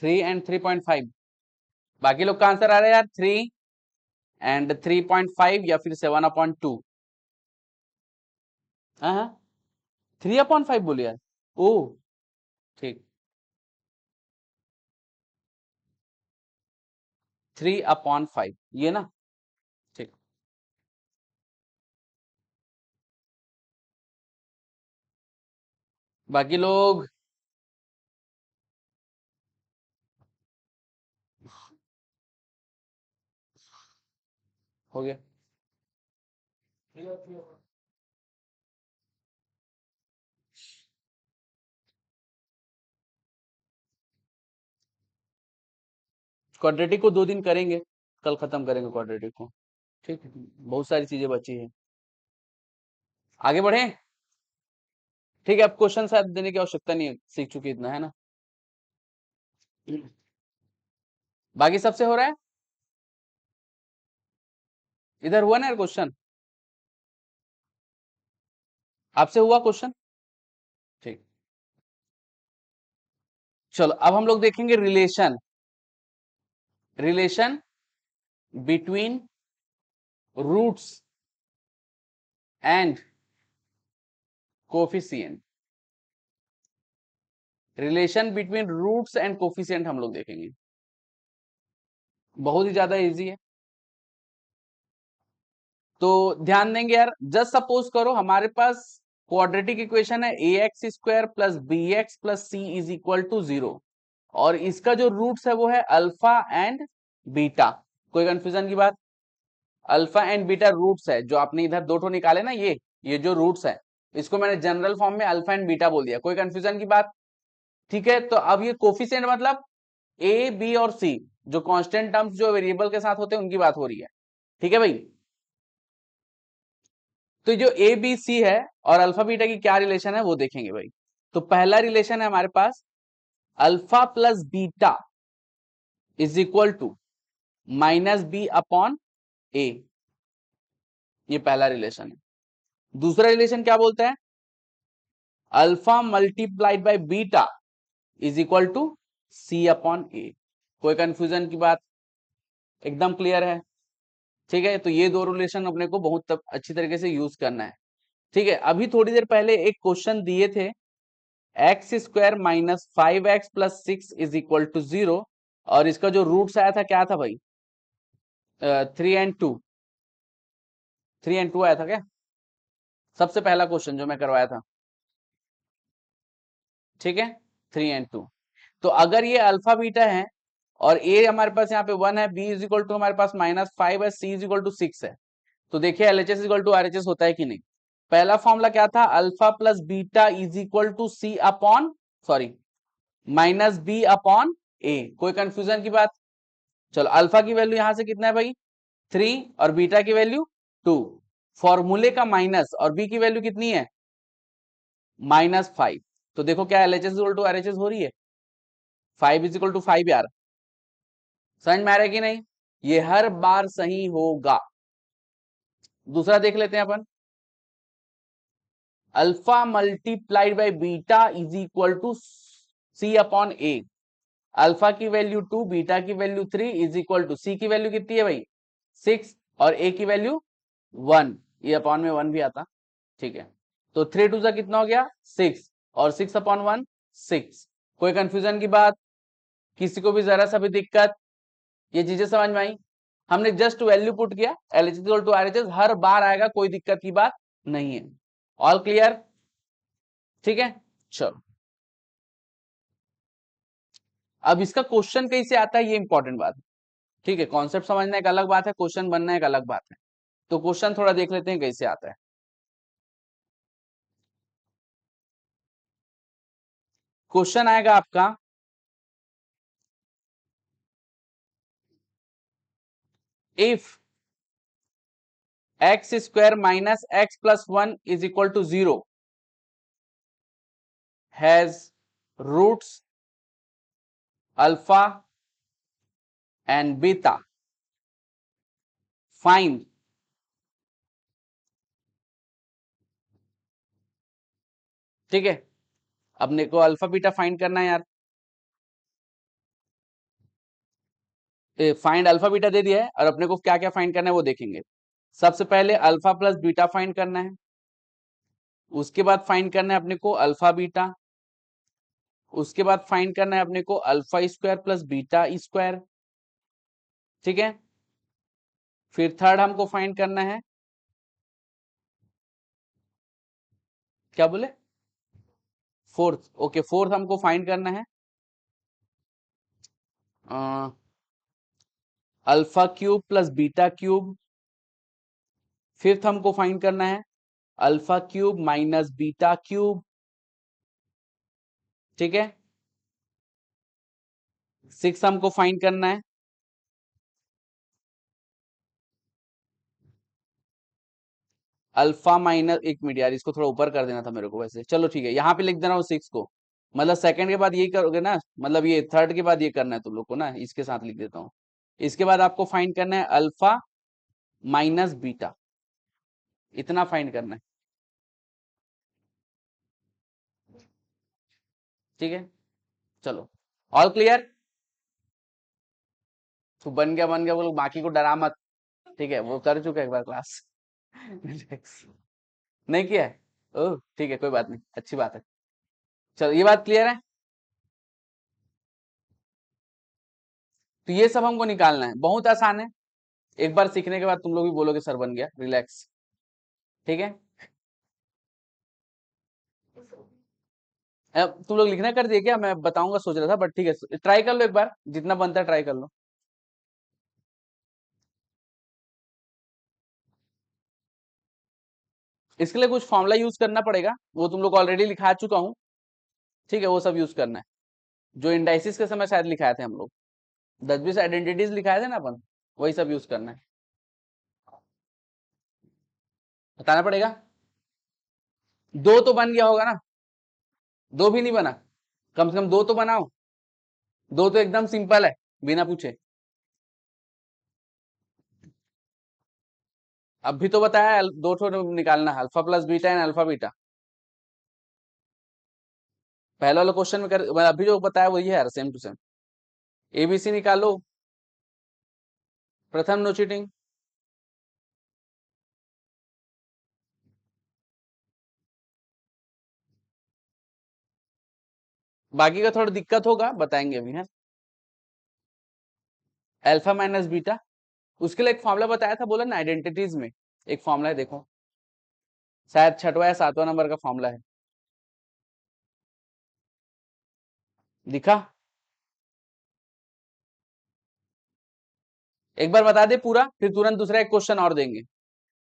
A: Three and 3.5। बाकी लोग का आंसर आ रहा है यार 3 and 3.5 या फिर 7/2। हाँ 3/5 बोलिए यार। ओ ठीक। 3/5 ये ना। ठीक। बाकी लोग हो गया। क्वाड्रेटिक को 2 दिन करेंगे, कल खत्म करेंगे क्वाड्रेटिक को। ठीक है, बहुत सारी चीजें बची है। आगे बढ़े। ठीक है, अब क्वेश्चन शायद देने की आवश्यकता नहीं है, सीख चुके इतना है ना। बाकी सबसे हो रहा है। इधर हुआ ना यार क्वेश्चन, आपसे हुआ क्वेश्चन। ठीक। चलो अब हम लोग देखेंगे relation. Relation between roots and coefficient, relation between roots and coefficient हम लोग देखेंगे। बहुत ही ज्यादा इजी है। तो ध्यान देंगे यार, जस्ट सपोज करो हमारे पास क्वाड्रेटिक इक्वेशन है a x square plus b x plus c is equal to 0 और इसका जो रूट्स है वो है अल्फा एंड बीटा। कोई कंफ्यूजन की बात? अल्फा एंड बीटा रूट्स है, जो आपने इधर दो ठो निकाले ना, ये जो रूट्स है इसको मैंने जनरल फॉर्म में अल्फा एंड बीटा बोल दिया। कोई कंफ्यूजन की बात? ठीक है, तो अब ये कोफिशिएंट मतलब ए बी और सी, जो कांस्टेंट टर्म्स जो वेरिएबल के साथ होते हैं उनकी बात हो रही है। ठीक है भाई, तो जो ए बी सी है और अल्फा बीटा की क्या रिलेशन है वो देखेंगे भाई। तो पहला रिलेशन है हमारे पास alpha plus beta is equal to minus b upon a, ये पहला रिलेशन है। दूसरा रिलेशन क्या बोलता है? Alpha multiplied by beta is equal to c upon a. कोई कंफ्यूजन की बात? एकदम क्लियर है। ठीक है, तो ये दो रिलेशन अपने को बहुत अच्छी तरीके से यूज करना है। ठीक है, अभी थोड़ी देर पहले एक क्वेश्चन दिए थे, x square minus 5x plus 6 is equal to 0 और इसका जो रूट्स आया था क्या था भाई? 3 and 2, 3 and 2 आया था क्या? सबसे पहला क्वेश्चन जो मैं करवाया था। ठीक है, 3 and 2। तो अगर ये अल्फा बीटा है और ए हमारे पास यहाँ पे 1 है, बी इज इक्वल टू हमारे पास -5 है, सी इज इक्वल टू 6 है, तो देखिए LHS is equal to RHS होता है कि नहीं। पहला फॉर्मूला क्या था? Alpha plus beta is equal to c upon sorry minus b upon a. कोई कंफ्यूजन की बात? चलो, अल्फा की वैल्यू यहां से कितना है भाई? 3 और बीटा की वैल्यू 2। फॉर्मूले का माइनस और बी की वैल्यू कितनी है? -5। तो देखो क्या एलएचएस इक्वल टू आरएचएस हो रही है? 5 इज इक्वल टू 5 यार। समझ में आ रहा है कि नहीं? ये हर बार सही होगा। दूसरा देख लेते हैं अपन, alpha multiplied by beta is equal to c upon a. Alpha की वैल्यू 2, बीटा की value 3 is equal to c की वैल्यू कितनी है भाई? 6 और ए की वैल्यू 1, ये अपॉन में 1 भी आता। ठीक है, तो 3 2 कितना हो गया? 6 और 6 अपॉन 1 6। कोई कंफ्यूजन की बात? किसी को भी जरा सा भी दिक्कत? ये चीजें समझ में आई? हमने जस्ट वैल्यू पुट किया, एलएचएस इक्वल टू आरएचएस हर बार आएगा, कोई दिक्कत की बात नहीं है। All clear? ठीक है, चलो अब इसका क्वेश्चन कैसे आता है ये इंपॉर्टेंट बात है। ठीक है, कॉन्सेप्ट समझना एक अलग बात है, क्वेश्चन बनना एक अलग बात है। तो क्वेश्चन थोड़ा देख लेते हैं कैसे आता है। क्वेश्चन आएगा आपका, if x square minus x plus 1 is equal to 0 has roots alpha and beta, find ठीक है, अपने को अल्फा बीटा फाइंड करना है यार। फाइंड अल्फा बीटा दे दिया है और अपने को क्या क्या फाइंड करना है वो देखेंगे। सबसे पहले अल्फा प्लस बीटा फाइंड करना है, उसके बाद फाइंड करना है अपने को अल्फा बीटा, उसके बाद फाइंड करना है अपने को alpha square plus beta square. ठीक है, फिर थर्ड हमको फाइंड करना है, क्या बोले? फोर्थ, ओके, फोर्थ हमको फाइंड करना है alpha cube plus beta cube. Fifth हमको फाइंड करना है alpha cube minus beta cube. ठीक है, सिक्स हमको फाइंड करना है अल्फा माइनस, एक मिनट यार इसको थोड़ा ऊपर कर देना था मेरे को, वैसे चलो ठीक है, यहाँ पे लिख देना हूँ 6 को, मतलब सेकंड के बाद यही करोगे ना, मतलब ये थर्ड के बाद ये करना है तुम लोग को ना, इसके साथ लिख देता हूँ। इसके बाद आपको फाइंड करना है अल्फा माइनस बीटा, इतना फाइंड करना है। ठीक है, चलो ऑल क्लियर? तो बन गया बोलो, बाकी को डरा मत। ठीक है, वो कर चुके एक बार क्लास नहीं किया है? ओह ठीक है, कोई बात नहीं, अच्छी बात है। चलो ये बात क्लियर है। तो ये सब हमको निकालना है, बहुत आसान है। एक बार सीखने के बाद तुम लोग भी बोलोगे सर बन गया, रिलैक्स। ठीक है, अब तुम लोग लिखना कर दिए क्या? मैं बताऊंगा सोच रहा था, बट ठीक है, ट्राई कर लो एक बार, जितना बनता है ट्राई कर लो। इसके लिए कुछ फॉर्मूला यूज करना पड़ेगा, वो तुम लोग ऑलरेडी लिखा चुका हूँ। ठीक है, वो सब यूज करना है, जो इंडाइसिस के समय शायद लिखाए थे हम लोग, 10-20 आइडेंटिटीज लिखाए थे ना अपन, वही सब यूज करना है। बताना पड़ेगा। दो तो बन गया होगा ना? दो भी नहीं बना? कम से कम दो तो बनाओ। दो तो एकदम सिंपल है, बिना पूछे। अब भी तो बताया दो ठो निकालना, alpha plus beta and alpha beta. पहले वाले क्वेश्चन में कर, अभी जो बताया वही है यार, सेम टू सेम। एबीसी निकालो, प्रथम नो चीटिंग। बाकी का थोड़ा दिक्कत होगा, बताएंगे अभी है। अल्फा माइनस बीटा, उसके लिए एक फॉर्मूला बताया था, बोला ना आइडेंटिटीज में एक फॉर्मूला है, देखो शायद छठवा या सातवां नंबर का फॉर्मूला है, दिखा? एक बार बता दे पूरा, फिर तुरंत दूसरा एक क्वेश्चन और देंगे।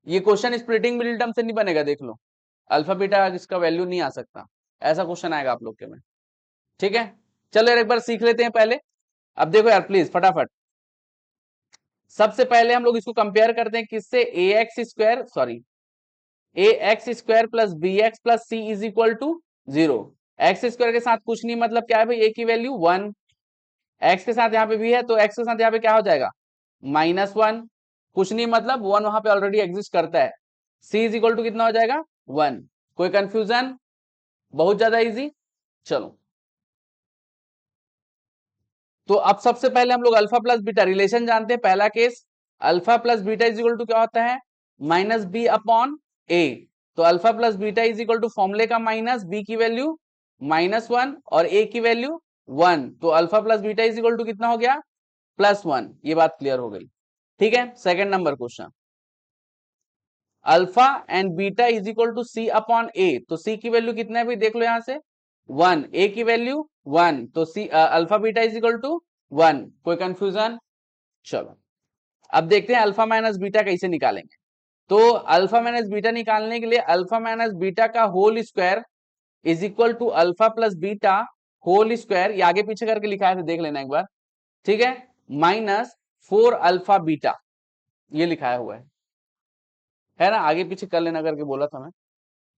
A: ये क्वेश्चन स्प्लिटिंग मिडिल टर्म से नहीं बनेगा, देख लो। अल्फा बीटा इसका वैल्यू नहीं आ सकता, ऐसा क्वेश्चन आएगा आप लोग के में। ठीक है, चलो यार एक बार सीख लेते हैं पहले। अब देखो यार प्लीज फटाफट, सबसे पहले हम लोग इसको कंपेयर करते हैं किससे, a x square, sorry a x square plus b x plus c is equal to 0। X square के साथ कुछ नहीं, मतलब क्या है भाई, ए की वैल्यू 1। एक्स के साथ यहाँ पे भी है, तो एक्स के साथ यहाँ पे क्या हो जाएगा, -1। कुछ नहीं मतलब 1 वहां पे ऑलरेडी एग्जिस्ट करता है। सी इज इक्वल टू कितना हो जाएगा, 1। कोई कंफ्यूजन? बहुत ज्यादा इजी। चलो, तो अब सबसे पहले हम लोग अल्फा प्लस बीटा रिलेशन जानते हैं। पहला case, alpha plus beta is equal to क्या होता है, -b/a। तो alpha plus beta is equal to फॉर्मूले का माइनस, बी की वैल्यू -1 और a की वैल्यू 1, तो alpha plus beta is equal to कितना हो गया, +1। ये बात क्लियर हो गई। ठीक है, second number question, alpha and beta is equal to c/a। तो c की वैल्यू कितना है भाई, देख लो यहां से 1, a की वैल्यू 1, तो c alpha beta is equal to 1। कोई कंफ्यूजन? चलो, अब देखते हैं अल्फा माइनस बीटा कैसे निकालेंगे। तो अल्फा माइनस बीटा निकालने के लिए अल्फा माइनस बीटा का whole square is equal to alpha plus beta whole square, ये आगे पीछे करके लिखा है, देख लेना एक बार। ठीक है, -4 अल्फा बीटा, ये लिखाया हुआ है ना, आगे पीछे कर लेना करके बोला था मैं।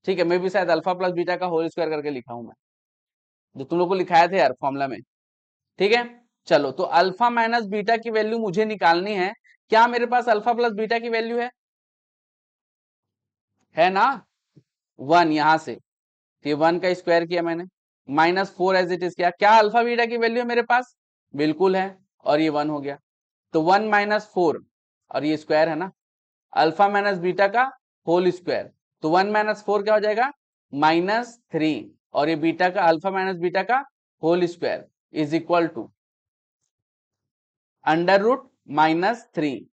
A: ठीक है, मैं भी शायद अल्फा प्लस बीटा का होल स्क्वायर करके लिखा हूं मैं, जो तुम लोग को लिखाया थे यार फॉर्मूला में। ठीक है, चलो, तो अल्फा माइनस बीटा की वैल्यू मुझे निकालनी है। क्या मेरे पास अल्फा प्लस बीटा की वैल्यू है ना, 1 यहां से, तो ये 1 का स्क्वायर किया मैंने, -4 एज इट इज किया। क्या अल्फा बीटा की वैल्यू है मेरे पास? बिल्कुल है, और ये 1 हो गया, तो 1 -4, और ये स्क्वायर है ना, अल्फा माइनस बीटा का होल स्क्वायर, तो 1 -4 क्या हो जाएगा, -3, और ये बीटा का अल्फा माइनस बीटा का whole square is equal to √-3।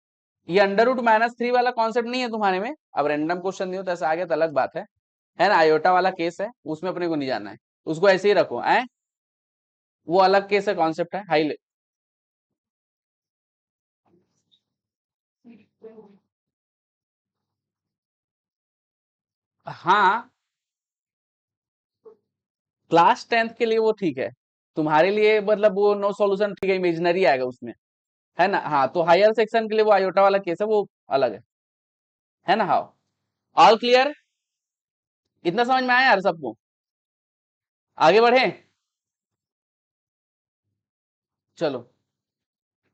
A: ये √-3 वाला कॉन्सेप्ट नहीं है तुम्हारे में, अब रैंडम क्वेश्चन नहीं होता ऐसा आ गया तो अलग बात है ना, आयोटा वाला केस है, उसमें अपने को नहीं जाना है, उसको ऐसे ही रखो है, वो अलग केस है, कॉन्सेप्ट है हाई। हाँ, क्लास 10th के लिए वो ठीक है, तुम्हारे लिए मतलब वो नो सॉल्यूशन ठीक है, इमेजिनरी आएगा उसमें, है ना। हाँ, तो हायर सेक्शन के लिए वो आयोटा वाला केस है, वो अलग है ना। हाँ, ऑल क्लियर, इतना समझ में आया यार सबको? आगे बढ़े, चलो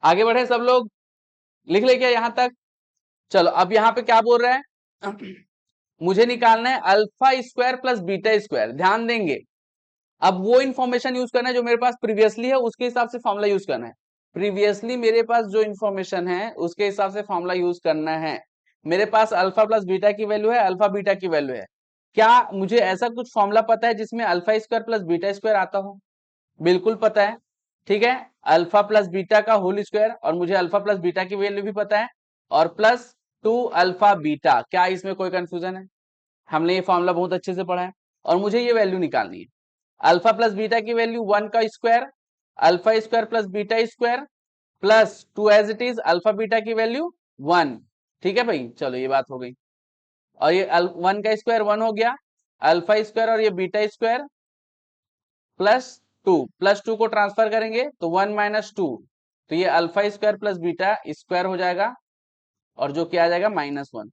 A: आगे बढ़े सब लोग, लिख ले क्या यहां तक? चलो, अब यहां पे क्या बोल रहे हैं मुझे निकालना है alpha square plus beta square, ध्यान देंगे। अब वो इंफॉर्मेशन यूज करना है जो मेरे पास प्रीवियसली है, उसके हिसाब से फॉर्मूला यूज करना है। प्रीवियसली मेरे पास जो इंफॉर्मेशन है उसके हिसाब से फॉर्मूला यूज करना है। मेरे पास अल्फा प्लस बीटा की वैल्यू है, अल्फा बीटा की वैल्यू है। क्या मुझे ऐसा कुछ फॉर्मूला पता है जिसमें alpha square plus beta square आता हो? बिल्कुल पता है। ठीक है, अल्फा प्लस बीटा का होल स्क्वायर, और मुझे अल्फा प्लस बीटा की वैल्यू भी पता है, और प्लस 2 अल्फा बीटा। क्या इसमें कोई कंफ्यूजन है? हमने ये फॉर्मूला बहुत अच्छे से पढ़ा है, और मुझे ये वैल्यू निकालनी है। अल्फा प्लस बीटा की वैल्यू 1 का square, alpha square plus beta square, plus 2 as it is alpha beta की वैल्यू 1। ठीक है भाई, चलो ये बात हो गई। और ये 1 का स्क्वायर 1 हो गया, अल्फा स्क्वायर और ये बीटा स्क्वायर प्लस 2, प्लस 2 को ट्रांसफर करेंगे तो 1 माइनस 2, तो ये alpha square plus beta square हो जाएगा, और जो क्या आ जाएगा -1।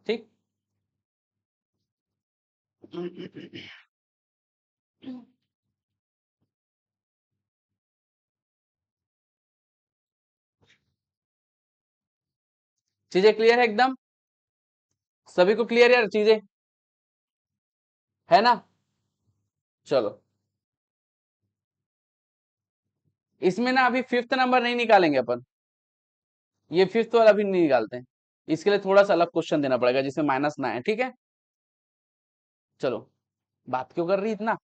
A: ठीक। चीजें क्लियर है एकदम? सभी को क्लियर यार चीजें, है ना? चलो, इसमें ना अभी फिफ्थ नंबर नहीं निकालेंगे अपन, ये फिफ्थ वाला भी नहीं निकालते हैं। इसके लिए थोड़ा सा अलग क्वेश्चन देना पड़ेगा जिसमें माइनस ना है। ठीक है, चलो, बात क्यों कर रही इतना।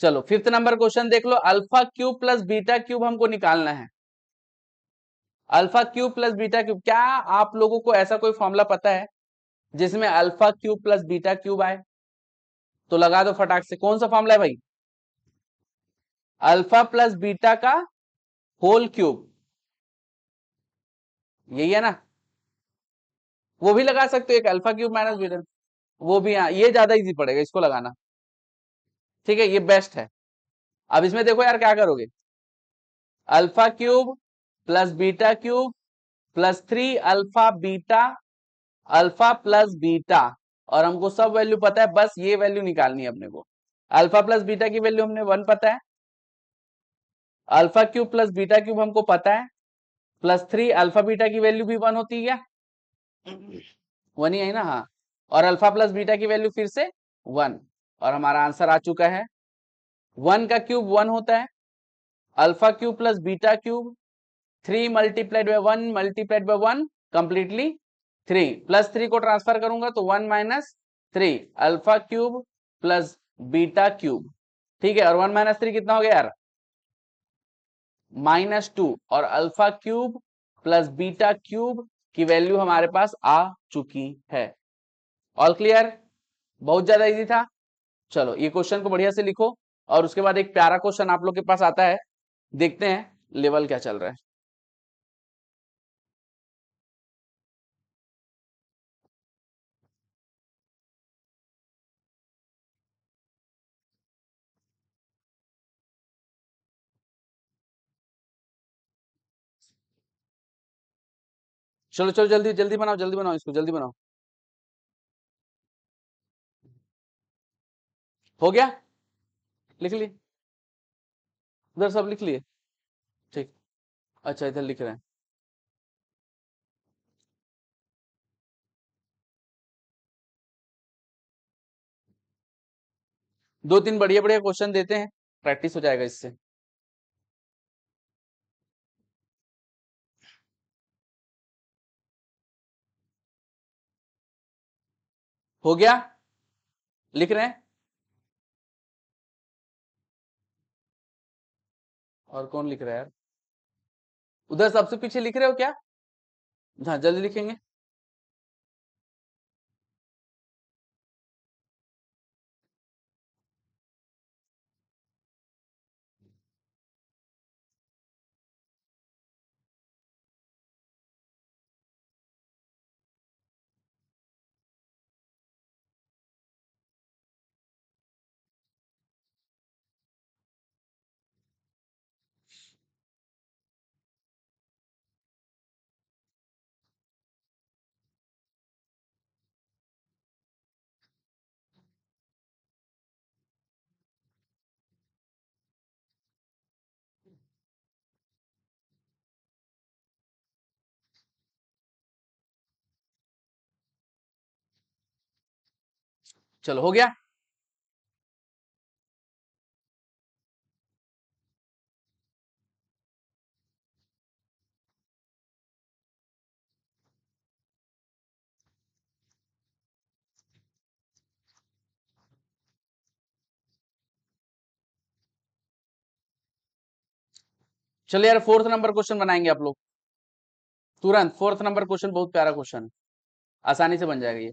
A: चलो, फिफ्थ नंबर क्वेश्चन देख लो। Alpha cube plus beta cube हमको निकालना है। Alpha cube plus beta cube, क्या आप लोगों को ऐसा कोई फॉर्मूला पता है जिसमें alpha cube plus beta cube आए? तो लगा दो फटाक से, कौन सा फॉर्मूला है भाई? अल्फा प्लस बीटा का होल क्यूब, यही है ना? वो भी लगा सकते हो, एक अल्फा क्यूब माइनस बीटा, वो भी। हाँ, ये ज्यादा इजी पड़ेगा इसको लगाना। ठीक है, ये बेस्ट है। अब इसमें देखो यार क्या करोगे, alpha cube plus beta cube plus 3 alpha beta, alpha plus beta, और हमको सब वैल्यू पता है, बस ये वैल्यू निकालनी है अपने को। अल्फा प्लस बीटा की वैल्यू हमने 1 पता है, alpha cube plus beta cube हमको पता है, प्लस 3 अल्फा बीटा की वैल्यू भी 1 होती है क्या? 1 ही है ना? हाँ, और अल्फा प्लस बीटा की वैल्यू फिर से 1, और हमारा आंसर आ चुका है। 1 का क्यूब 1 होता है, alpha cube plus beta cube 3 multiplied by 1 multiplied by 1 completely 3, plus 3 को ट्रांसफर करूंगा तो 1 minus 3 alpha cube plus beta cube. ठीक है, और 1 माइनस 3 कितना हो गया यार? -2, और alpha cube plus beta cube की वैल्यू हमारे पास आ चुकी है। All clear? बहुत ज्यादा इजी था। चलो, ये क्वेश्चन को बढ़िया से लिखो, और उसके बाद एक प्यारा क्वेश्चन आप लोग के पास आता है, देखते हैं लेवल क्या चल रहा है। चलो चलो, जल्दी जल्दी बनाओ, जल्दी बनाओ, इसको जल्दी बनाओ। हो गया? लिख लिए? उधर सब लिख लिए? ठीक। अच्छा, इधर लिख रहे हैं। दो तीन बढ़िया बढ़िया क्वेश्चन देते हैं, प्रैक्टिस हो जाएगा इससे। हो गया? लिख रहे हैं? और कौन लिख रहा है यार? उधर सबसे पीछे लिख रहे हो क्या? हाँ, जल्दी लिखेंगे। चलो, हो गया? चलो यार फोर्थ नंबर क्वेश्चन बनाएंगे आप लोग तुरंत। फोर्थ नंबर क्वेश्चन बहुत प्यारा क्वेश्चन है, आसानी से बन जाएगा ये।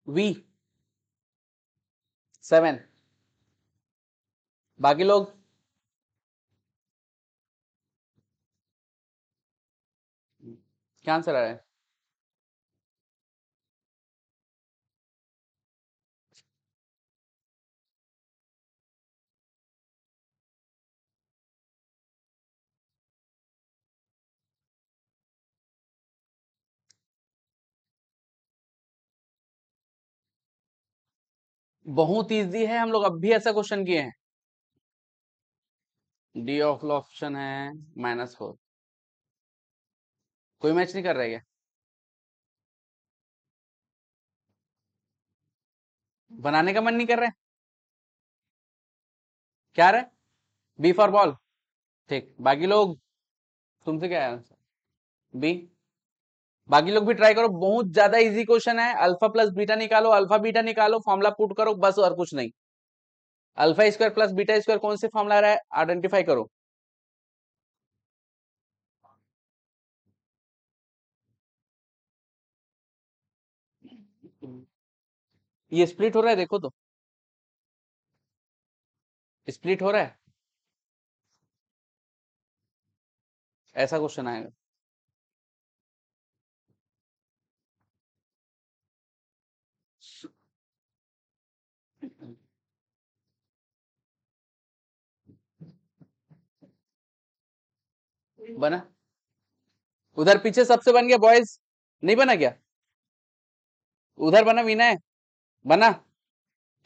A: वी 7। बाकी लोग क्या आंसर आ रहा है? बहुत इजी है, हम लोग अब भी ऐसा क्वेश्चन किए हैं। डी ऑफ ऑप्शन है -4। कोई मैच नहीं कर रहा है क्या? बनाने का मन नहीं कर रहा है? क्या रहा है? B for ball. ठीक, बाकी लोग तुमसे क्या है आंसर? बी। बाकी लोग भी ट्राई करो, बहुत ज्यादा इजी क्वेश्चन है। अल्फा प्लस बीटा निकालो, अल्फा बीटा निकालो, फॉर्मूला पुट करो, बस और कुछ नहीं। Alpha square plus beta square कौन से फॉर्मूला रहा है, आइडेंटिफाई करो। ये स्प्लिट हो रहा है, देखो तो स्प्लिट हो रहा है, ऐसा क्वेश्चन आएगा। बना? उधर पीछे सबसे बन गया बॉयज, नहीं बना क्या? उधर बना विनय, बना?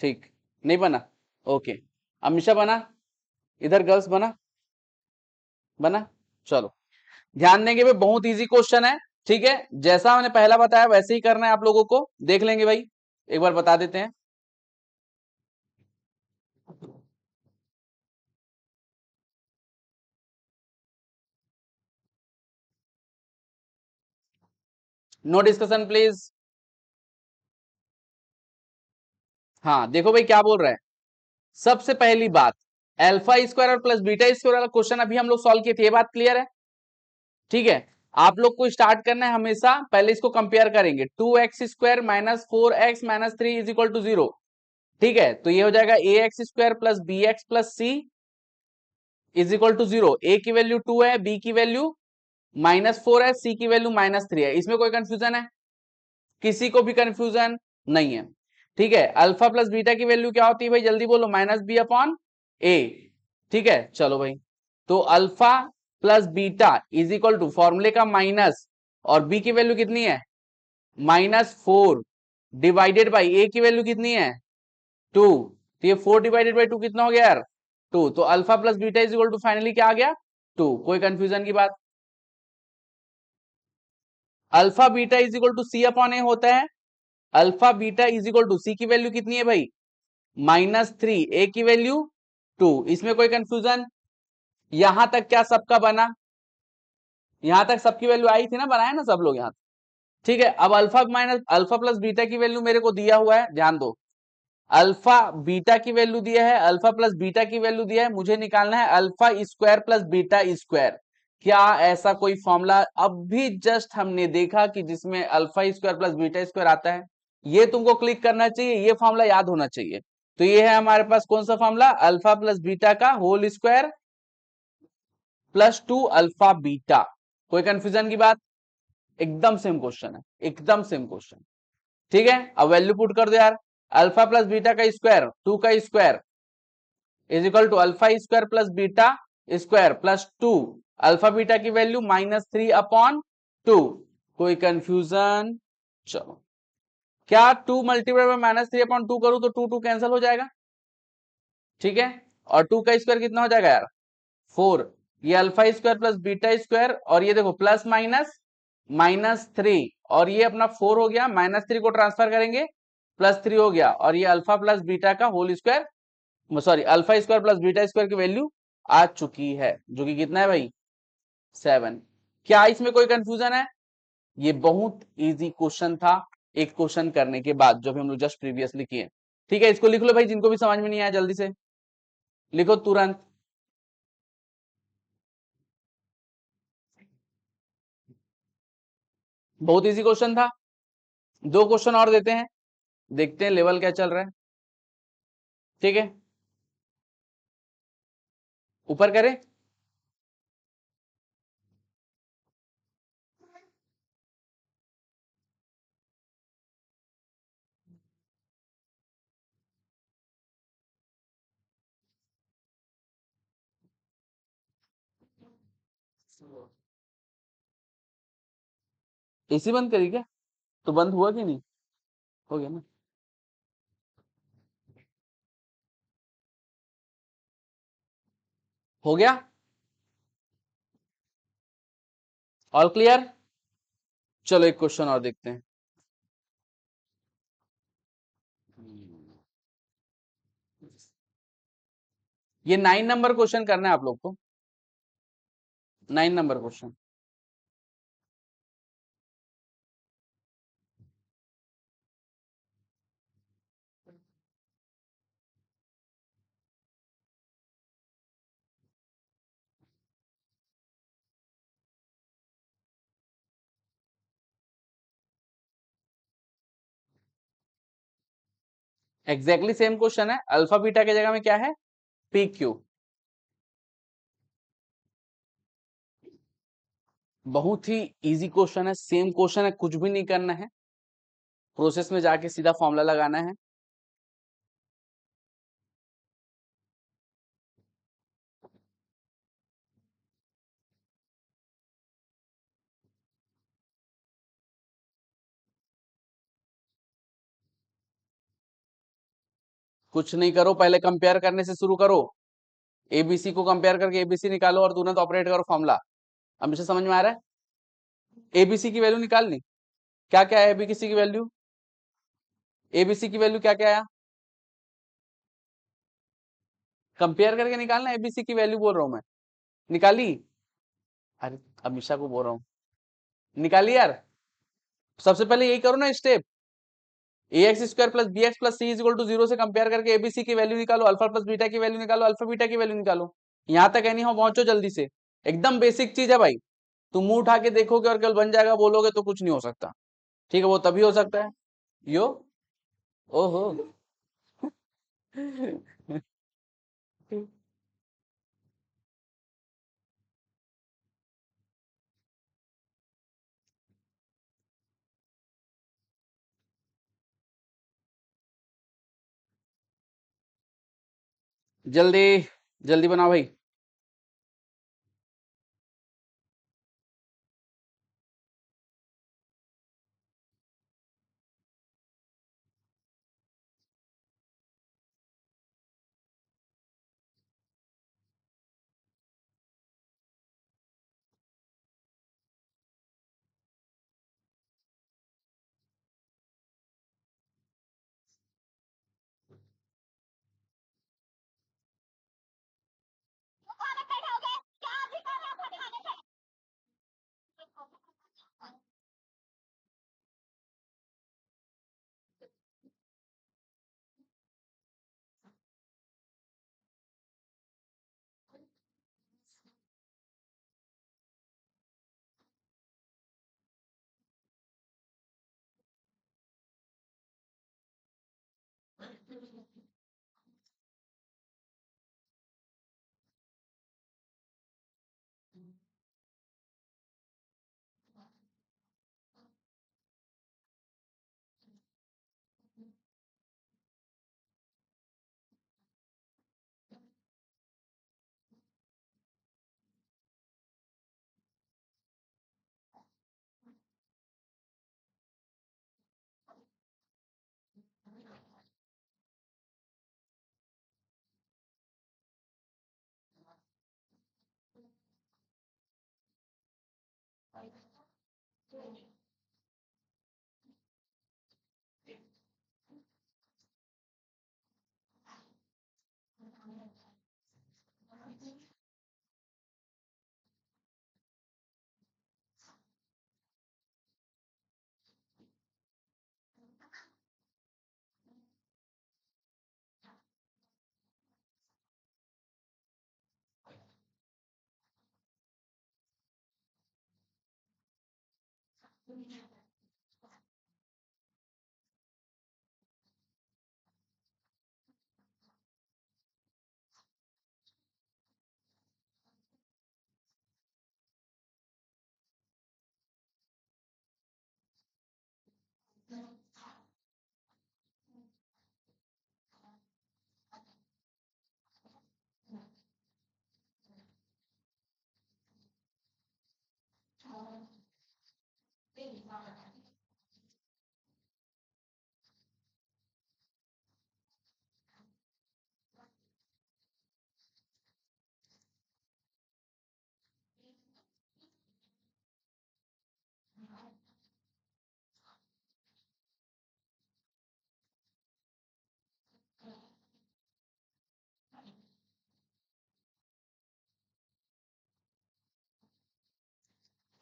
A: ठीक, नहीं बना, ओके। अमीषा बना? इधर गर्ल्स बना? बना? चलो, ध्यान देंगे भाई, बहुत इजी क्वेश्चन है। ठीक है, जैसा मैंने पहला बताया वैसे ही करना है आप लोगों को। देख लेंगे भाई, एक बार बता देते हैं। No discussion please. हाँ देखो भाई क्या बोल रहा है। सबसे पहली बात, अल्फा स्क्वायर और प्लस बीटा स्क्वायर वाला क्वेश्चन अभी हम लोग सॉल्व किए थे, ये बात क्लियर है? ठीक है, आप लोग को स्टार्ट करना है हमेशा, पहले इसको कंपेयर करेंगे। 2x² minus 4x minus 3 is equal to 0। ठीक है, तो ये हो जाएगा ax² plus bx plus c is equal to 0। A की वैल्यू 2 है, बी की वैल्यू -4 है, सी की वैल्यू -3 है। इसमें कोई कंफ्यूजन है? किसी को भी कंफ्यूजन नहीं है? ठीक है, अल्फा प्लस बीटा की वैल्यू क्या होती है भाई, जल्दी बोलो, -b/a। ठीक है, चलो भाई, तो alpha plus beta is equal to फॉर्मूले का माइनस, और बी की वैल्यू कितनी है, -4 डिवाइडेड बाई ए की वैल्यू कितनी है, 2। तो ये 4 डिवाइडेड बाई 2 कितना हो गया यार, 2। तो alpha plus beta is equal to finally क्या आ गया, 2। कोई कंफ्यूजन की बात? Alpha beta is equal to c/a होता है। Alpha beta is equal to c की वैल्यू कितनी है भाई, -3, ए की वैल्यू 2। इसमें कोई कंफ्यूजन? यहां तक क्या सबका बना? यहां तक सबकी वैल्यू आई थी ना, बनाए ना सब लोग यहां? ठीक है, अब अल्फा प्लस बीटा की वैल्यू मेरे को दिया हुआ है, ध्यान दो। अल्फा बीटा की वैल्यू दिया है, अल्फा प्लस बीटा की वैल्यू दिया है, मुझे निकालना है alpha square plus beta square. क्या ऐसा कोई फॉर्मूला अब भी जस्ट हमने देखा कि जिसमें alpha square plus beta square आता है? ये तुमको क्लिक करना चाहिए, ये फॉर्मूला याद होना चाहिए। तो ये है हमारे पास कौन सा फॉर्मूला, अल्फा प्लस बीटा का whole square plus 2 alpha beta. कोई कंफ्यूजन की बात? एकदम सेम क्वेश्चन है, एकदम सेम क्वेश्चन। ठीक है, अब वैल्यू पुट कर दो यार। अल्फा प्लस बीटा का स्क्वायर 2 का square is equal to alpha square plus beta square plus 2। Alpha beta की वैल्यू -3/2। कोई कंफ्यूजन? चलो, क्या 2 मल्टीप्लाई में -3/2 करूं तो 2 कैंसिल हो जाएगा, ठीक है। और 2 का स्क्वायर कितना हो जाएगा यार, 4। ये alpha square plus beta square, और ये देखो प्लस माइनस -3, और ये अपना 4 हो गया, -3 को ट्रांसफर करेंगे +3 हो गया, और ये अल्फा प्लस बीटा का whole square, sorry alpha square plus beta square की वैल्यू आ चुकी है, जो कि कितना है भाई, 7। क्या इसमें कोई कंफ्यूजन है? ये बहुत इजी क्वेश्चन था, एक क्वेश्चन करने के बाद जो भी हम लोग जस्ट प्रीवियसली किए। ठीक है, इसको लिख लो भाई, जिनको भी समझ में नहीं आया जल्दी से लिखो तुरंत। बहुत इजी क्वेश्चन था। 2 क्वेश्चन और देते हैं, देखते हैं लेवल क्या चल रहा है। ठीक है, ऊपर करें। एसी बंद करी क्या? तो बंद हुआ कि नहीं? हो गया ना? हो गया, ऑल क्लियर। चलो एक क्वेश्चन और देखते हैं। ये 9 नंबर क्वेश्चन करना है आप लोग को, 9 number question. Exactly same question है, अल्फा बीटा की जगह में क्या है, पी क्यू। बहुत ही इजी क्वेश्चन है, सेम क्वेश्चन है, कुछ भी नहीं करना है, प्रोसेस में जाके सीधा फॉर्मूला लगाना है। कुछ नहीं करो, पहले कंपेयर करने से शुरू करो। एबीसी को कंपेयर करके एबीसी निकालो और तुरंत ऑपरेट करो फॉर्मूला। हमेशा समझ में आ रहा है? एबीसी की वैल्यू निकालनी, क्या क्या है एबीसी की वैल्यू, एबीसी की वैल्यू क्या क्या आया, कंपेयर करके निकालना, एबीसी की वैल्यू बोल रहा हूं मैं। निकाली? अरे अमीषा को बोल रहा हूँ, निकाली यार। सबसे पहले यही करो ना step, a x square plus b x plus c is equal to 0 से कंपेयर करके एबीसी की वैल्यू निकालो, अल्फा प्लस बीटा की वैल्यू निकालो, अल्फा बीटा की वैल्यू निकालो। यहां तक एनी हो पहुंचो जल्दी से, एकदम बेसिक चीज है भाई। तुम मुंह उठा के देखोगे और कल बन जाएगा बोलोगे तो कुछ नहीं हो सकता। ठीक है, वो तभी हो सकता है। यो, ओहो। जल्दी, जल्दी बनाओ भाई।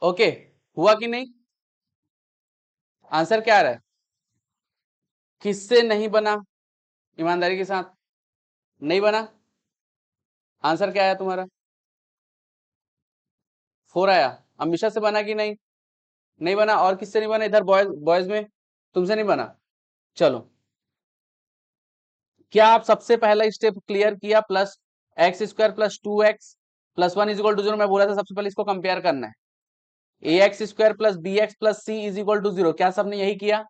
A: ओके, हुआ कि नहीं? आंसर क्या आ रहा है? किससे नहीं बना? ईमानदारी के साथ नहीं बना। आंसर क्या आया तुम्हारा? 4 आया। अमीषा से बना कि नहीं? नहीं बना। और किससे नहीं बना इधर बॉयज बॉयज में? तुमसे नहीं बना। चलो, क्या आप सबसे पहला स्टेप क्लियर किया? Plus x square plus 2x plus 1 is equal to 0। मैं बोला था सबसे पहले इसको कंपेयर करना है। A x square plus b x plus c is equal to 0। क्या सबने यही किया?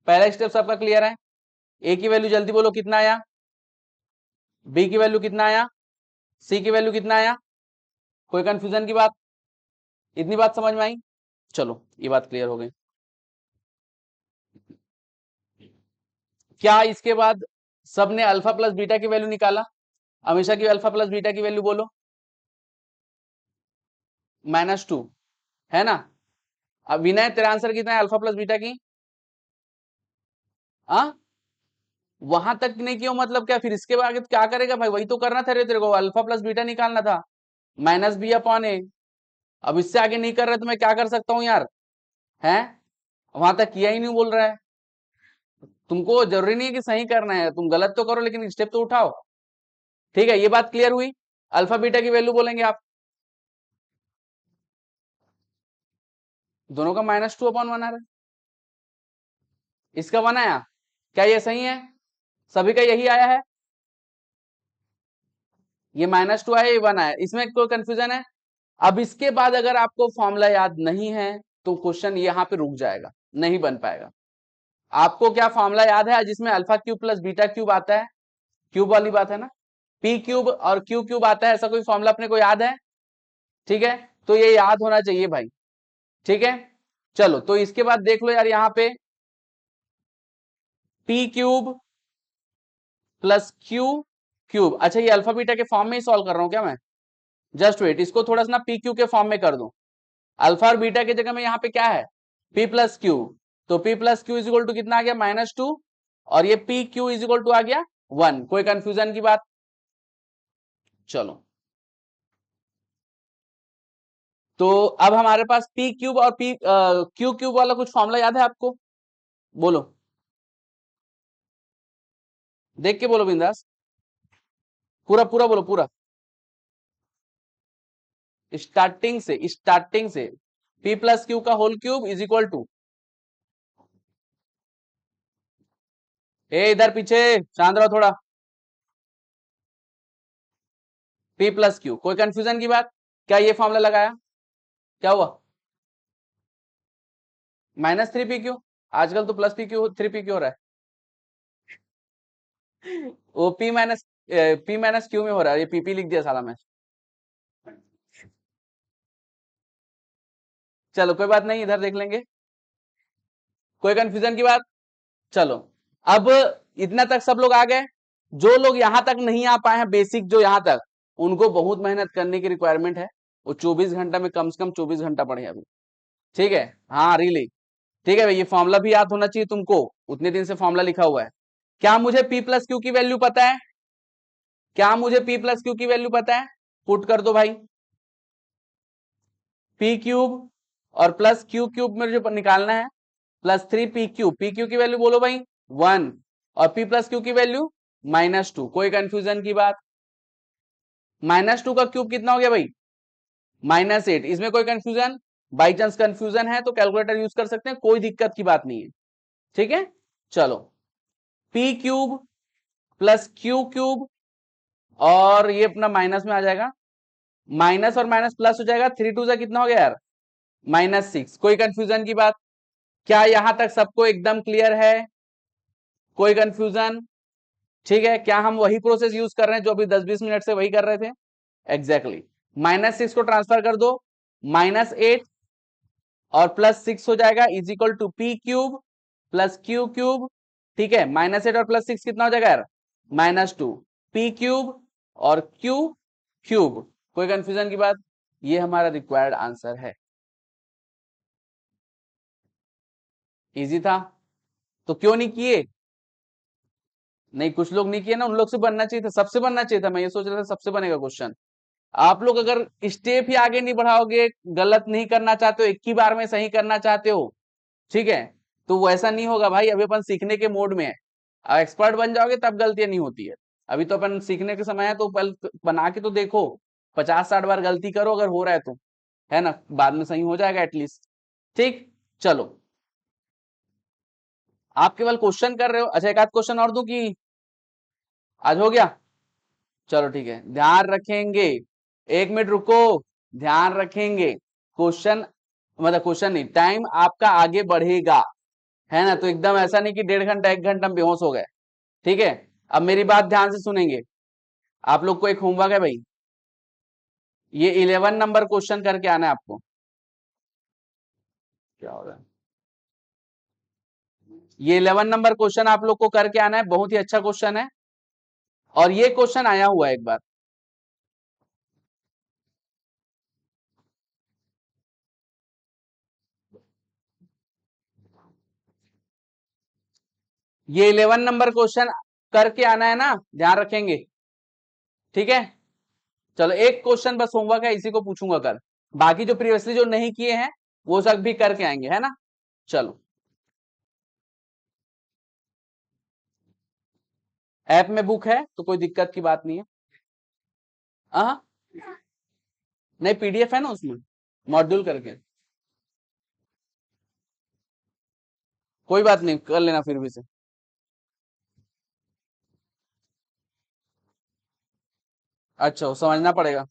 A: पहला स्टेप सबका क्लियर है? ए की वैल्यू जल्दी बोलो कितना आया? बी की वैल्यू कितना आया? सी की वैल्यू कितना आया? कोई कंफ्यूजन की बात? इतनी बात समझ में आई? चलो, ये बात क्लियर हो गई। क्या इसके बाद सबने अल्फा प्लस बीटा की वैल्यू निकाला? हमेशा की अल्फा प्लस बीटा की वैल्यू बोलो। -2 है ना? अब विनय तेरा आंसर कितना है अल्फा प्लस बीटा की? हाँ, वहां तक नहीं किया मतलब क्या? फिर इसके बाद क्या करेगा भाई? वही तो करना था रे तेरे को, अल्फा प्लस बीटा निकालना था, -b/a। अब इससे आगे नहीं कर रहे तो मैं क्या कर सकता हूं यार? हैं? वहां तक किया ही नहीं बोल रहा है। तुमको जरूरी नहीं है कि सही करना है, तुम गलत तो करो लेकिन स्टेप तो उठाओ। ठीक है, ये बात क्लियर हुई। अल्फा बीटा की वैल्यू बोलेंगे आप। दोनों का -2/1 आ रहा है। इसका 1 आया। क्या ये सही है? सभी का यही आया है। ये -2 आया, ये 1 आया, इसमें कोई कंफ्यूजन है? अब इसके बाद अगर आपको फॉर्मूला याद नहीं है तो क्वेश्चन यहां पे रुक जाएगा, नहीं बन पाएगा। आपको क्या फॉर्मूला याद है जिसमें alpha cube plus beta cube आता है? क्यूब वाली बात है ना? पी क्यूब और क्यू क्यूब आता है, ऐसा कोई फॉर्मूला अपने को याद है? ठीक है, तो ये याद होना चाहिए भाई। ठीक है, चलो तो इसके बाद देख लो यार, यहां पे P cube plus q cube. अच्छा, ये अल्फा बीटा के फॉर्म में ही सॉल्व कर रहा हूं क्या मैं? जस्ट वेट, इसको थोड़ा सा ना पी क्यू के फॉर्म में कर दूं। अल्फा और बीटा की जगह में यहाँ पे क्या है? P plus q. तो p plus q is equal to कितना आ गया? -2। और ये p q is equal to आ गया 1। कोई कंफ्यूजन की बात? चलो, तो अब हमारे पास पी क्यूब और पी क्यू क्यूब वाला कुछ फॉर्मूला याद है आपको? बोलो, देख के बोलो बिंदास। पूरा पूरा बोलो, पूरा स्टार्टिंग से पी प्लस क्यू का whole cube is equal to, ए इधर पीछे शांत रहो थोड़ा, पी प्लस क्यू। कोई कंफ्यूजन की बात? क्या ये फॉर्मूला लगाया? क्या हुआ? -3 pq। आजकल तो +pq 3pq हो रहा है। वो p-q में हो रहा है, ये पीपी लिख दिया साला मैं। चलो कोई बात नहीं, इधर देख लेंगे। कोई कंफ्यूजन की बात? चलो, अब इतना तक सब लोग आ गए। जो लोग यहां तक नहीं आ पाए हैं, बेसिक जो यहां तक, उनको बहुत मेहनत करने की रिक्वायरमेंट है। वो 24 घंटा में कम से कम 24 घंटा पढ़े अभी। ठीक है, हाँ रियली, ठीक है भाई, ये फॉर्मूला भी याद होना चाहिए तुमको, उतने दिन से फॉर्मूला लिखा हुआ है। क्या मुझे पी प्लस क्यू की वैल्यू पता है? क्या मुझे पी प्लस क्यू की वैल्यू पता है? पुट कर दो भाई, पी क्यूब और प्लस क्यू क्यूब में जो निकालना है, प्लस 3 पी क्यू की वैल्यू बोलो भाई 1, और पी प्लस क्यू की वैल्यू -2। कोई कंफ्यूजन की बात? -2 का क्यूब कितना हो गया भाई? -8। इसमें कोई कंफ्यूजन? बाई चांस कंफ्यूजन है तो कैलकुलेटर यूज कर सकते हैं, कोई दिक्कत की बात नहीं है। ठीक है, चलो, P cube plus q cube, और ये अपना माइनस में आ जाएगा, माइनस और माइनस प्लस हो जाएगा, 3 2 कितना हो गया यार? -6। कोई कंफ्यूजन की बात? क्या यहां तक सबको एकदम क्लियर है? कोई कंफ्यूजन? ठीक है, क्या हम वही प्रोसेस यूज कर रहे हैं जो अभी 10-20 मिनट से वही कर रहे थे? एग्जैक्टली -6 को ट्रांसफर कर दो, -8 और +6 हो जाएगा is equal to p cube plus q cube. ठीक है, -8 और +6 कितना हो जाएगा यार? -2 पी क्यूब और क्यू क्यूब। कोई कंफ्यूजन की बात? ये हमारा रिक्वायर्ड आंसर है। इजी था, तो क्यों नहीं किए? नहीं, कुछ लोग नहीं किए ना, उन लोग से बनना चाहिए था, सबसे बनना चाहिए था। मैं ये सोच रहा था सबसे बनेगा क्वेश्चन। आप लोग अगर स्टेप ही आगे नहीं बढ़ाओगे, गलत नहीं करना चाहते हो, एक ही बार में सही करना चाहते हो, ठीक है, तो वैसा नहीं होगा भाई। अभी अपन सीखने के मोड में है, अब एक्सपर्ट बन जाओगे तब गलतियां नहीं होती है। अभी तो अपन सीखने के समय है, तो बना के तो देखो, 50-60 बार गलती करो, अगर हो रहा है तो, है ना, बाद में सही हो जाएगा एटलीस्ट। ठीक, चलो, आप केवल क्वेश्चन कर रहे हो। अच्छा, एक आध क्वेश्चन और दूं कि आज हो गया? चलो ठीक है, ध्यान रखेंगे, 1 मिनट रुको, ध्यान रखेंगे, क्वेश्चन, मतलब क्वेश्चन नहीं, टाइम आपका आगे बढ़ेगा, है ना, तो एकदम ऐसा नहीं कि 1.5 घंटा 1 घंटा में बेहोश हो गए। ठीक है, अब मेरी बात ध्यान से सुनेंगे। आप लोग को एक होमवर्क है भाई, ये 11 नंबर क्वेश्चन करके आना है आपको। क्या हो रहा है? ये 11 नंबर क्वेश्चन आप लोग को करके आना है, बहुत ही अच्छा क्वेश्चन है, और ये क्वेश्चन आया हुआ है एक बार। ये 11 नंबर क्वेश्चन करके आना है ना, ध्यान रखेंगे। ठीक है, चलो, एक क्वेश्चन बस होमवर्क है, इसी को पूछूंगा कल। बाकी जो प्रीवियसली जो नहीं किए हैं वो सब भी करके आएंगे, है ना। चलो, ऐप में बुक है तो कोई दिक्कत की बात नहीं है। हाँ, नहीं, पीडीएफ है ना उसमें, मॉड्यूल करके, कोई बात नहीं, कर लेना फिर भी से। अच्छा, वो समझना पड़ेगा।